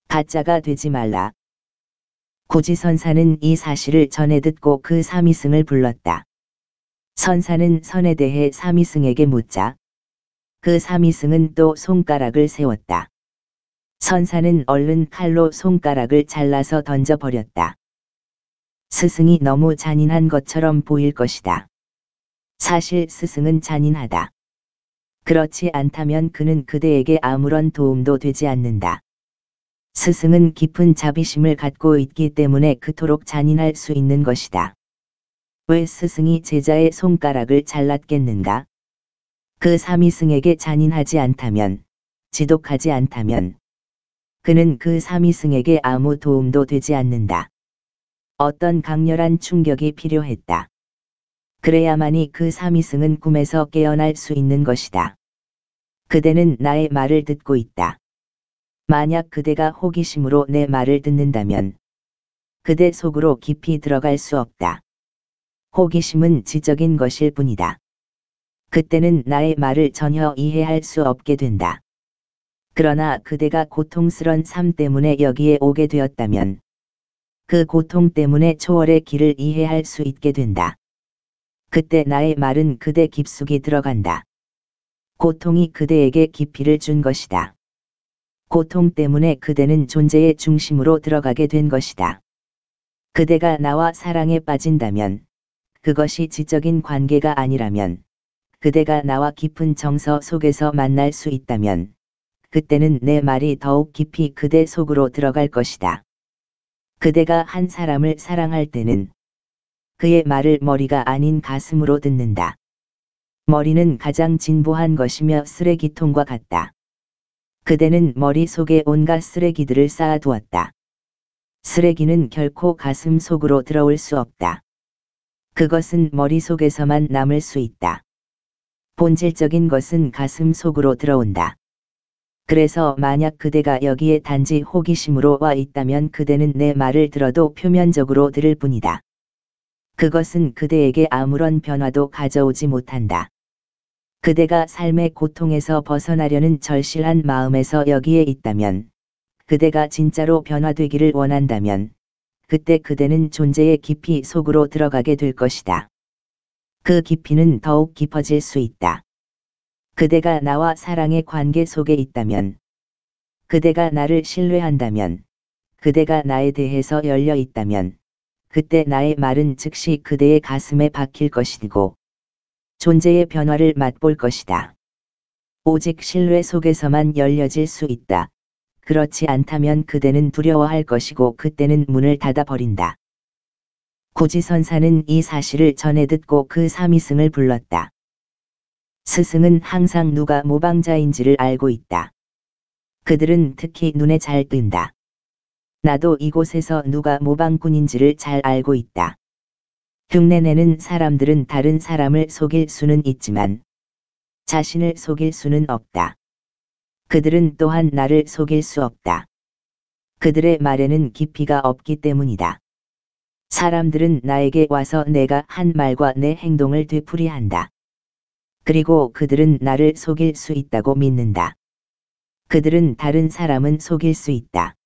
Speaker 1: 가짜가 되지 말라. 고지선사는 이 사실을 전해 듣고 그 사미승을 불렀다. 선사는 선에 대해 사미승에게 묻자. 그 사미승은 또 손가락을 세웠다. 선사는 얼른 칼로 손가락을 잘라서 던져버렸다. 스승이 너무 잔인한 것처럼 보일 것이다. 사실 스승은 잔인하다. 그렇지 않다면 그는 그대에게 아무런 도움도 되지 않는다. 스승은 깊은 자비심을 갖고 있기 때문에 그토록 잔인할 수 있는 것이다. 왜 스승이 제자의 손가락을 잘랐겠는가? 그 사미승에게 잔인하지 않다면, 지독하지 않다면, 그는 그 사미승에게 아무 도움도 되지 않는다. 어떤 강렬한 충격이 필요했다. 그래야만이 그 사미승은 꿈에서 깨어날 수 있는 것이다. 그대는 나의 말을 듣고 있다. 만약 그대가 호기심으로 내 말을 듣는다면 그대 속으로 깊이 들어갈 수 없다. 호기심은 지적인 것일 뿐이다. 그때는 나의 말을 전혀 이해할 수 없게 된다. 그러나 그대가 고통스런 삶 때문에 여기에 오게 되었다면 그 고통 때문에 초월의 길을 이해할 수 있게 된다. 그때 나의 말은 그대 깊숙이 들어간다. 고통이 그대에게 깊이를 준 것이다. 고통 때문에 그대는 존재의 중심으로 들어가게 된 것이다. 그대가 나와 사랑에 빠진다면, 그것이 지적인 관계가 아니라면, 그대가 나와 깊은 정서 속에서 만날 수 있다면 그때는 내 말이 더욱 깊이 그대 속으로 들어갈 것이다. 그대가 한 사람을 사랑할 때는 그의 말을 머리가 아닌 가슴으로 듣는다. 머리는 가장 진보한 것이며 쓰레기통과 같다. 그대는 머릿속에 온갖 쓰레기들을 쌓아두었다. 쓰레기는 결코 가슴 속으로 들어올 수 없다. 그것은 머릿속에서만 남을 수 있다. 본질적인 것은 가슴 속으로 들어온다. 그래서 만약 그대가 여기에 단지 호기심으로 와 있다면 그대는 내 말을 들어도 표면적으로 들을 뿐이다. 그것은 그대에게 아무런 변화도 가져오지 못한다. 그대가 삶의 고통에서 벗어나려는 절실한 마음에서 여기에 있다면, 그대가 진짜로 변화되기를 원한다면, 그때 그대는 존재의 깊이 속으로 들어가게 될 것이다. 그 깊이는 더욱 깊어질 수 있다. 그대가 나와 사랑의 관계 속에 있다면, 그대가 나를 신뢰한다면, 그대가 나에 대해서 열려 있다면, 그때 나의 말은 즉시 그대의 가슴에 박힐 것이고, 존재의 변화를 맛볼 것이다. 오직 신뢰 속에서만 열려질 수 있다. 그렇지 않다면 그대는 두려워할 것이고 그때는 문을 닫아버린다. 고지선사는 이 사실을 전해 듣고 그 사미승을 불렀다. 스승은 항상 누가 모방자인지를 알고 있다. 그들은 특히 눈에 잘 띈다. 나도 이곳에서 누가 모방꾼인지를 잘 알고 있다. 흉내내는 사람들은 다른 사람을 속일 수는 있지만 자신을 속일 수는 없다. 그들은 또한 나를 속일 수 없다. 그들의 말에는 깊이가 없기 때문이다. 사람들은 나에게 와서 내가 한 말과 내 행동을 되풀이한다. 그리고 그들은 나를 속일 수 있다고 믿는다. 그들은 다른 사람은 속일 수 있다.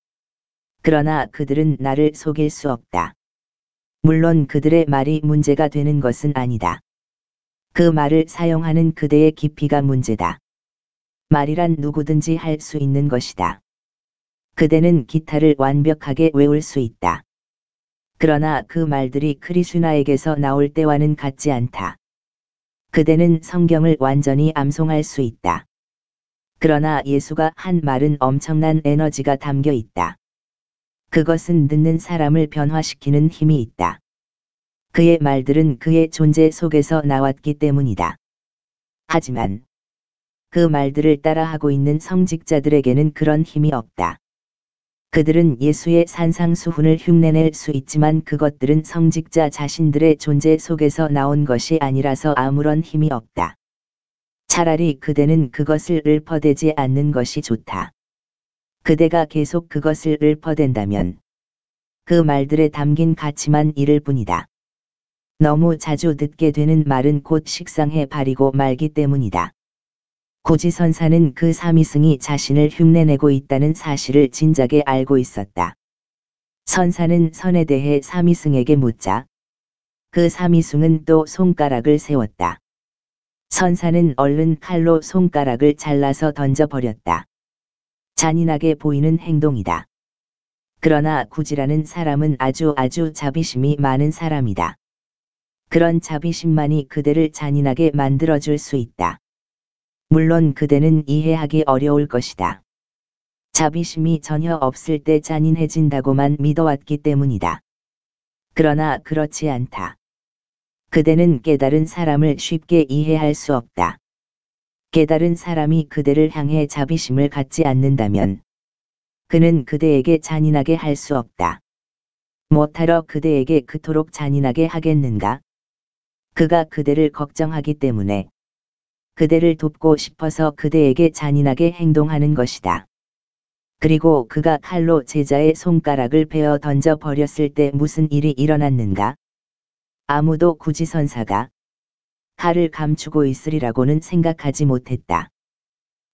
Speaker 1: 그러나 그들은 나를 속일 수 없다. 물론 그들의 말이 문제가 되는 것은 아니다. 그 말을 사용하는 그대의 깊이가 문제다. 말이란 누구든지 할 수 있는 것이다. 그대는 기타를 완벽하게 외울 수 있다. 그러나 그 말들이 크리슈나에게서 나올 때와는 같지 않다. 그대는 성경을 완전히 암송할 수 있다. 그러나 예수가 한 말은 엄청난 에너지가 담겨 있다. 그것은 듣는 사람을 변화시키는 힘이 있다. 그의 말들은 그의 존재 속에서 나왔기 때문이다. 하지만 그 말들을 따라하고 있는 성직자들에게는 그런 힘이 없다. 그들은 예수의 산상수훈을 흉내낼 수 있지만 그것들은 성직자 자신들의 존재 속에서 나온 것이 아니라서 아무런 힘이 없다. 차라리 그대는 그것을 읊어대지 않는 것이 좋다. 그대가 계속 그것을 읊어댄다면 그 말들에 담긴 가치만 잃을 뿐이다. 너무 자주 듣게 되는 말은 곧 식상해 버리고 말기 때문이다. 고지선사는 그 사미승이 자신을 흉내내고 있다는 사실을 진작에 알고 있었다. 선사는 선에 대해 사미승에게 묻자 그 사미승은 또 손가락을 세웠다. 선사는 얼른 칼로 손가락을 잘라서 던져버렸다. 잔인하게 보이는 행동이다. 그러나 구지라는 사람은 아주 자비심이 많은 사람이다. 그런 자비심만이 그대를 잔인하게 만들어줄 수 있다. 물론 그대는 이해하기 어려울 것이다. 자비심이 전혀 없을 때 잔인해진다고만 믿어왔기 때문이다. 그러나 그렇지 않다. 그대는 깨달은 사람을 쉽게 이해할 수 없다. 깨달은 사람이 그대를 향해 자비심을 갖지 않는다면 그는 그대에게 잔인하게 할 수 없다. 못하러 그대에게 그토록 잔인하게 하겠는가? 그가 그대를 걱정하기 때문에 그대를 돕고 싶어서 그대에게 잔인하게 행동하는 것이다. 그리고 그가 칼로 제자의 손가락을 베어 던져 버렸을 때 무슨 일이 일어났는가? 아무도 구지선사가 칼을 감추고 있으리라고는 생각하지 못했다.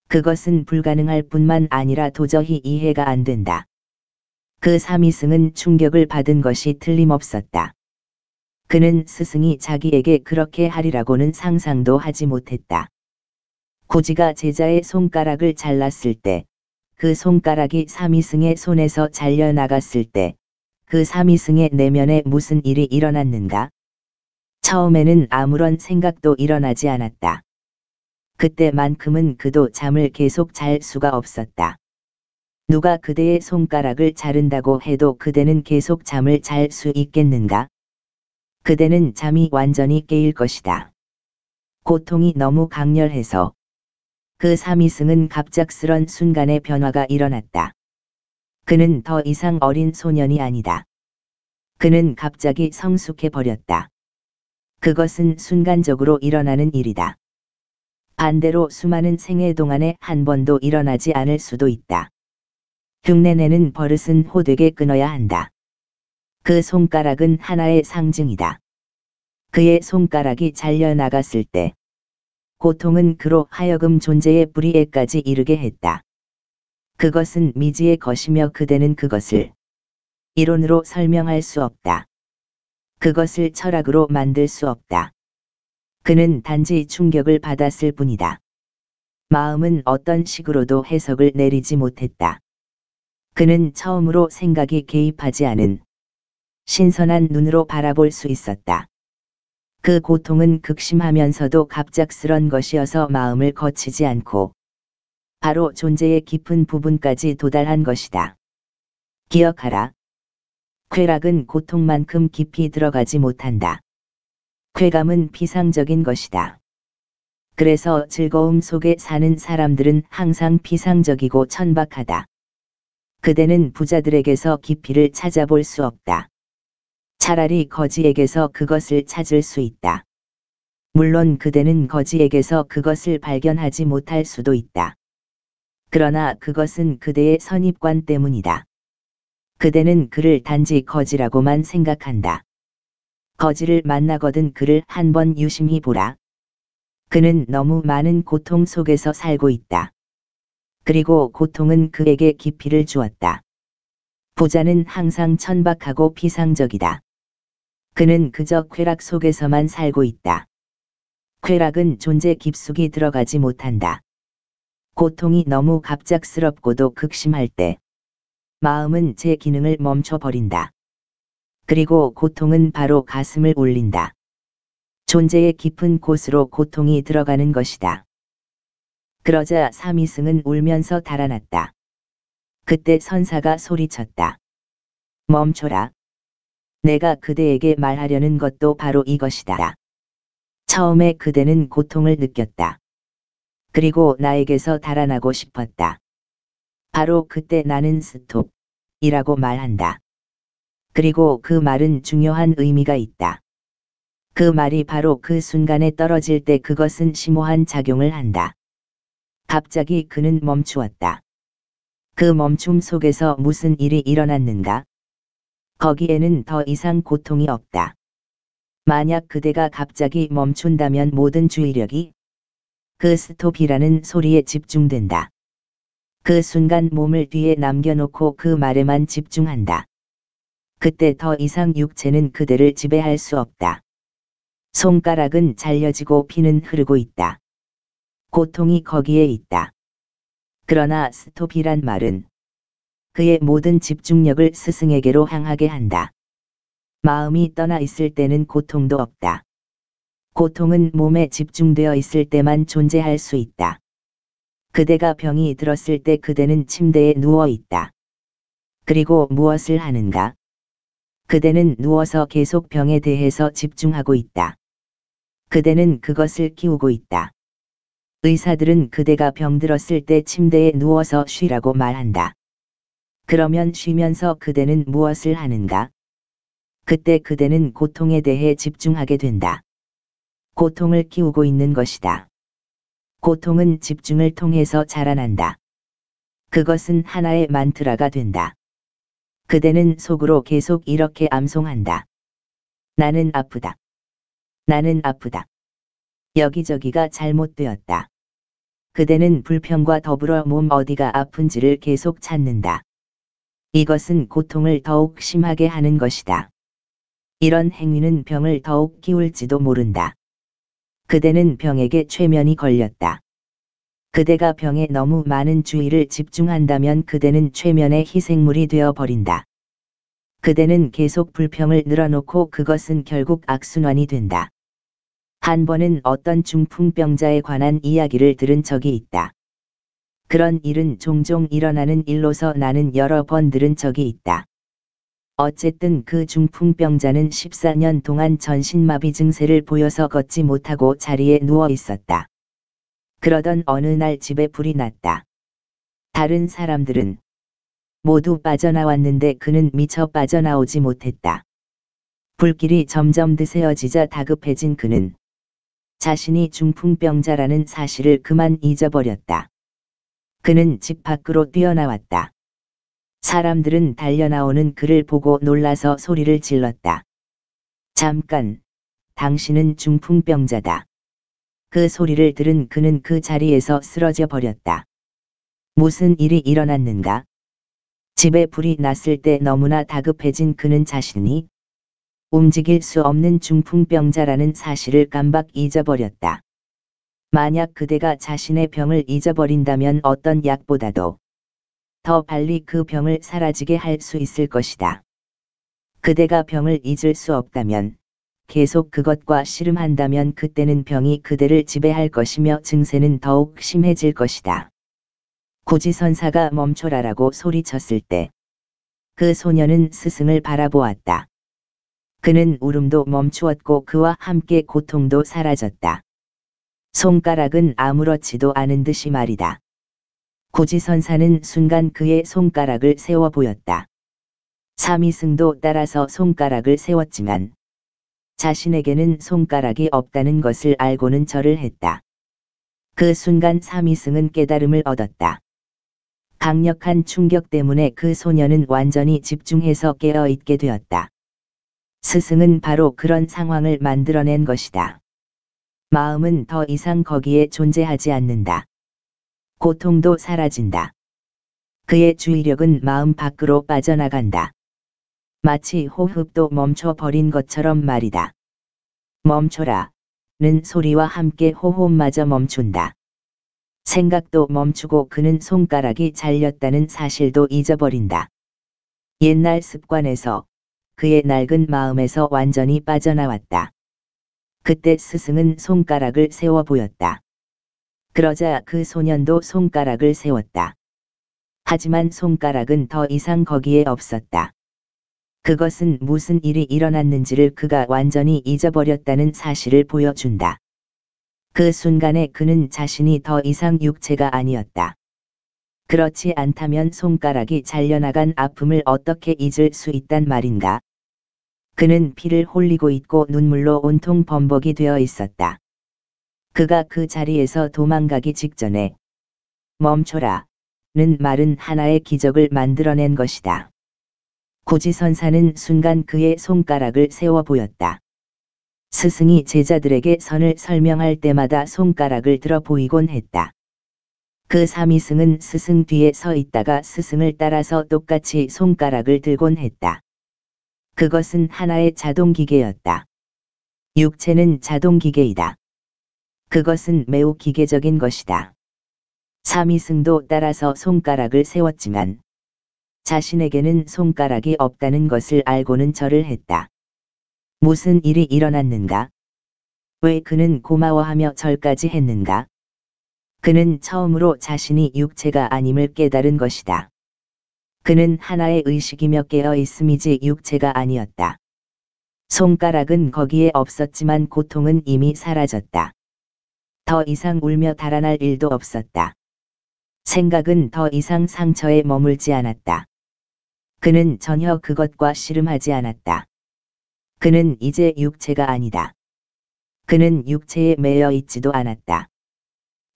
Speaker 1: 그것은 불가능할 뿐만 아니라 도저히 이해가 안 된다. 그 사미승은 충격을 받은 것이 틀림없었다. 그는 스승이 자기에게 그렇게 하리라고는 상상도 하지 못했다. 고지가 제자의 손가락을 잘랐을 때, 그 손가락이 사미승의 손에서 잘려나갔을 때, 그 사미승의 내면에 무슨 일이 일어났는가? 처음에는 아무런 생각도 일어나지 않았다. 그때만큼은 그도 잠을 계속 잘 수가 없었다. 누가 그대의 손가락을 자른다고 해도 그대는 계속 잠을 잘 수 있겠는가? 그대는 잠이 완전히 깨일 것이다. 고통이 너무 강렬해서 그 사미승은 갑작스런 순간의 변화가 일어났다. 그는 더 이상 어린 소년이 아니다. 그는 갑자기 성숙해 버렸다. 그것은 순간적으로 일어나는 일이다. 반대로 수많은 생애 동안에 한 번도 일어나지 않을 수도 있다. 흉내내는 버릇은 호되게 끊어야 한다. 그 손가락은 하나의 상징이다. 그의 손가락이 잘려나갔을 때 고통은 그로 하여금 존재의 뿌리에까지 이르게 했다. 그것은 미지의 것이며 그대는 그것을 이론으로 설명할 수 없다. 그것을 철학으로 만들 수 없다. 그는 단지 충격을 받았을 뿐이다. 마음은 어떤 식으로도 해석을 내리지 못했다. 그는 처음으로 생각이 개입하지 않은 신선한 눈으로 바라볼 수 있었다. 그 고통은 극심하면서도 갑작스런 것이어서 마음을 거치지 않고 바로 존재의 깊은 부분까지 도달한 것이다. 기억하라. 쾌락은 고통만큼 깊이 들어가지 못한다. 쾌감은 피상적인 것이다. 그래서 즐거움 속에 사는 사람들은 항상 피상적이고 천박하다. 그대는 부자들에게서 깊이를 찾아볼 수 없다. 차라리 거지에게서 그것을 찾을 수 있다. 물론 그대는 거지에게서 그것을 발견하지 못할 수도 있다. 그러나 그것은 그대의 선입관 때문이다. 그대는 그를 단지 거지라고만 생각한다. 거지를 만나거든 그를 한번 유심히 보라. 그는 너무 많은 고통 속에서 살고 있다. 그리고 고통은 그에게 깊이를 주었다. 부자는 항상 천박하고 피상적이다. 그는 그저 쾌락 속에서만 살고 있다. 쾌락은 존재 깊숙이 들어가지 못한다. 고통이 너무 갑작스럽고도 극심할 때 마음은 제 기능을 멈춰버린다. 그리고 고통은 바로 가슴을 울린다. 존재의 깊은 곳으로 고통이 들어가는 것이다. 그러자 사미승은 울면서 달아났다. 그때 선사가 소리쳤다. 멈춰라. 내가 그대에게 말하려는 것도 바로 이것이다. 처음에 그대는 고통을 느꼈다. 그리고 나에게서 달아나고 싶었다. 바로 그때 나는 스톱이라고 말한다. 그리고 그 말은 중요한 의미가 있다. 그 말이 바로 그 순간에 떨어질 때 그것은 심오한 작용을 한다. 갑자기 그는 멈추었다. 그 멈춤 속에서 무슨 일이 일어났는가? 거기에는 더 이상 고통이 없다. 만약 그대가 갑자기 멈춘다면 모든 주의력이 그 스톱이라는 소리에 집중된다. 그 순간 몸을 뒤에 남겨놓고 그 말에만 집중한다. 그때 더 이상 육체는 그대를 지배할 수 없다. 손가락은 잘려지고 피는 흐르고 있다. 고통이 거기에 있다. 그러나 스톱이란 말은 그의 모든 집중력을 스승에게로 향하게 한다. 마음이 떠나 있을 때는 고통도 없다. 고통은 몸에 집중되어 있을 때만 존재할 수 있다. 그대가 병이 들었을 때 그대는 침대에 누워 있다. 그리고 무엇을 하는가? 그대는 누워서 계속 병에 대해서 집중하고 있다. 그대는 그것을 키우고 있다. 의사들은 그대가 병들었을 때 침대에 누워서 쉬라고 말한다. 그러면 쉬면서 그대는 무엇을 하는가? 그때 그대는 고통에 대해 집중하게 된다. 고통을 키우고 있는 것이다. 고통은 집중을 통해서 자라난다. 그것은 하나의 만트라가 된다. 그대는 속으로 계속 이렇게 암송한다. 나는 아프다. 나는 아프다. 여기저기가 잘못되었다. 그대는 불평과 더불어 몸 어디가 아픈지를 계속 찾는다. 이것은 고통을 더욱 심하게 하는 것이다. 이런 행위는 병을 더욱 키울지도 모른다. 그대는 병에게 최면이 걸렸다. 그대가 병에 너무 많은 주의를 집중한다면 그대는 최면의 희생물이 되어 버린다. 그대는 계속 불평을 늘어놓고 그것은 결국 악순환이 된다. 한 번은 어떤 중풍병자에 관한 이야기를 들은 적이 있다. 그런 일은 종종 일어나는 일로서 나는 여러 번 들은 적이 있다. 어쨌든 그 중풍병자는 14년 동안 전신마비 증세를 보여서 걷지 못하고 자리에 누워 있었다. 그러던 어느 날 집에 불이 났다. 다른 사람들은 모두 빠져나왔는데 그는 미처 빠져나오지 못했다. 불길이 점점 드세어지자 다급해진 그는 자신이 중풍병자라는 사실을 그만 잊어버렸다. 그는 집 밖으로 뛰어나왔다. 사람들은 달려나오는 그를 보고 놀라서 소리를 질렀다. 잠깐, 당신은 중풍병자다. 그 소리를 들은 그는 그 자리에서 쓰러져 버렸다. 무슨 일이 일어났는가? 집에 불이 났을 때 너무나 다급해진 그는 자신이 움직일 수 없는 중풍병자라는 사실을 깜박 잊어버렸다. 만약 그대가 자신의 병을 잊어버린다면 어떤 약보다도 더 빨리 그 병을 사라지게 할 수 있을 것이다. 그대가 병을 잊을 수 없다면, 계속 그것과 씨름한다면 그때는 병이 그대를 지배할 것이며 증세는 더욱 심해질 것이다. 고지선사가 멈춰라라고 소리쳤을 때, 그 소녀는 스승을 바라보았다. 그는 울음도 멈추었고 그와 함께 고통도 사라졌다. 손가락은 아무렇지도 않은 듯이 말이다. 고지선사는 순간 그의 손가락을 세워 보였다. 사미승도 따라서 손가락을 세웠지만 자신에게는 손가락이 없다는 것을 알고는 절을 했다. 그 순간 사미승은 깨달음을 얻었다. 강력한 충격 때문에 그 소녀는 완전히 집중해서 깨어 있게 되었다. 스승은 바로 그런 상황을 만들어낸 것이다. 마음은 더 이상 거기에 존재하지 않는다. 고통도 사라진다. 그의 주의력은 마음 밖으로 빠져나간다. 마치 호흡도 멈춰버린 것처럼 말이다. 멈춰라. 는 소리와 함께 호흡마저 멈춘다. 생각도 멈추고 그는 손가락이 잘렸다는 사실도 잊어버린다. 옛날 습관에서 그의 낡은 마음에서 완전히 빠져나왔다. 그때 스승은 손가락을 세워 보였다. 그러자 그 소년도 손가락을 세웠다. 하지만 손가락은 더 이상 거기에 없었다. 그것은 무슨 일이 일어났는지를 그가 완전히 잊어버렸다는 사실을 보여준다. 그 순간에 그는 자신이 더 이상 육체가 아니었다. 그렇지 않다면 손가락이 잘려나간 아픔을 어떻게 잊을 수 있단 말인가? 그는 피를 홀리고 있고 눈물로 온통 범벅이 되어 있었다. 그가 그 자리에서 도망가기 직전에 멈춰라. 는 말은 하나의 기적을 만들어낸 것이다. 고지선사는 순간 그의 손가락을 세워 보였다. 스승이 제자들에게 선을 설명할 때마다 손가락을 들어 보이곤 했다. 그 사미승은 스승 뒤에 서 있다가 스승을 따라서 똑같이 손가락을 들곤 했다. 그것은 하나의 자동기계였다. 육체는 자동기계이다. 그것은 매우 기계적인 것이다. 사미승도 따라서 손가락을 세웠지만 자신에게는 손가락이 없다는 것을 알고는 절을 했다. 무슨 일이 일어났는가? 왜 그는 고마워하며 절까지 했는가? 그는 처음으로 자신이 육체가 아님을 깨달은 것이다. 그는 하나의 의식이며 깨어 있음이지 육체가 아니었다. 손가락은 거기에 없었지만 고통은 이미 사라졌다. 더 이상 울며 달아날 일도 없었다. 생각은 더 이상 상처에 머물지 않았다. 그는 전혀 그것과 씨름하지 않았다. 그는 이제 육체가 아니다. 그는 육체에 매여 있지도 않았다.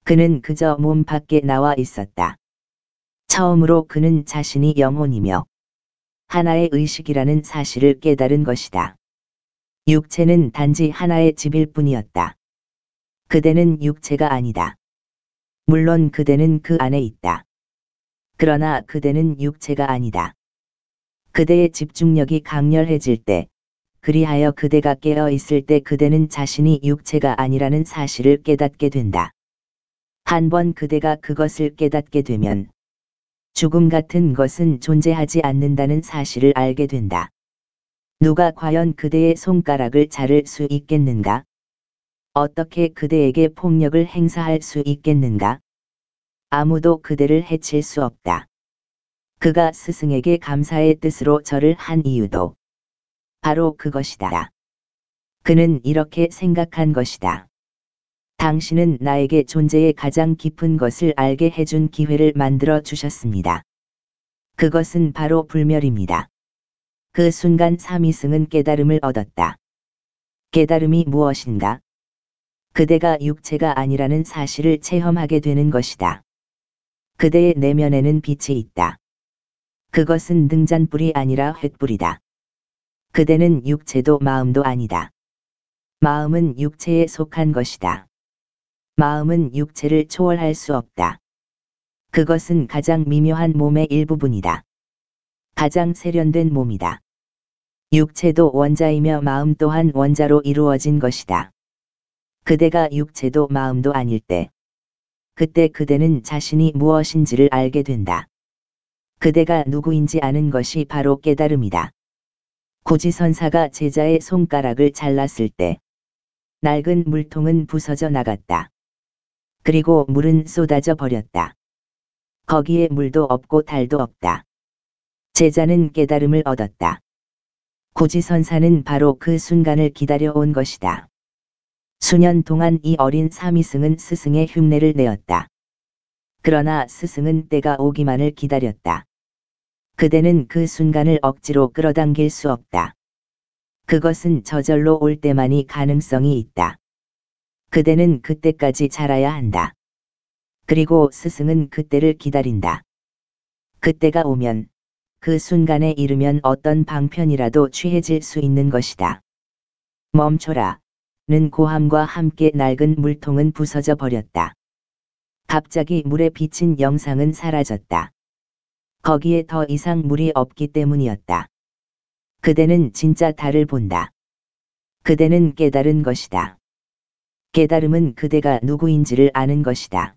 Speaker 1: 그는 그저 몸 밖에 나와 있었다. 처음으로 그는 자신이 영혼이며 하나의 의식이라는 사실을 깨달은 것이다. 육체는 단지 하나의 집일 뿐이었다. 그대는 육체가 아니다. 물론 그대는 그 안에 있다. 그러나 그대는 육체가 아니다. 그대의 집중력이 강렬해질 때, 그리하여 그대가 깨어 있을 때 그대는 자신이 육체가 아니라는 사실을 깨닫게 된다. 한번 그대가 그것을 깨닫게 되면 죽음 같은 것은 존재하지 않는다는 사실을 알게 된다. 누가 과연 그대의 손가락을 자를 수 있겠는가? 어떻게 그대에게 폭력을 행사할 수 있겠는가? 아무도 그대를 해칠 수 없다. 그가 스승에게 감사의 뜻으로 절을 한 이유도 바로 그것이다. 그는 이렇게 생각한 것이다. 당신은 나에게 존재의 가장 깊은 것을 알게 해준 기회를 만들어 주셨습니다. 그것은 바로 불멸입니다. 그 순간 사미승은 깨달음을 얻었다. 깨달음이 무엇인가? 그대가 육체가 아니라는 사실을 체험하게 되는 것이다. 그대의 내면에는 빛이 있다. 그것은 등잔불이 아니라 횃불이다. 그대는 육체도 마음도 아니다. 마음은 육체에 속한 것이다. 마음은 육체를 초월할 수 없다. 그것은 가장 미묘한 몸의 일부분이다. 가장 세련된 몸이다. 육체도 원자이며 마음 또한 원자로 이루어진 것이다. 그대가 육체도 마음도 아닐 때, 그때 그대는 자신이 무엇인지를 알게 된다. 그대가 누구인지 아는 것이 바로 깨달음이다. 고지선사가 제자의 손가락을 잘랐을 때, 낡은 물통은 부서져 나갔다. 그리고 물은 쏟아져 버렸다. 거기에 물도 없고 달도 없다. 제자는 깨달음을 얻었다. 고지선사는 바로 그 순간을 기다려온 것이다. 수년 동안 이 어린 사미승은 스승의 흉내를 내었다. 그러나 스승은 때가 오기만을 기다렸다. 그대는 그 순간을 억지로 끌어당길 수 없다. 그것은 저절로 올 때만이 가능성이 있다. 그대는 그때까지 자라야 한다. 그리고 스승은 그때를 기다린다. 그때가 오면, 그 순간에 이르면 어떤 방편이라도 취해질 수 있는 것이다. 멈춰라. 는 고함과 함께 낡은 물통은 부서져 버렸다. 갑자기 물에 비친 영상은 사라졌다. 거기에 더 이상 물이 없기 때문이었다. 그대는 진짜 달을 본다. 그대는 깨달은 것이다. 깨달음은 그대가 누구인지를 아는 것이다.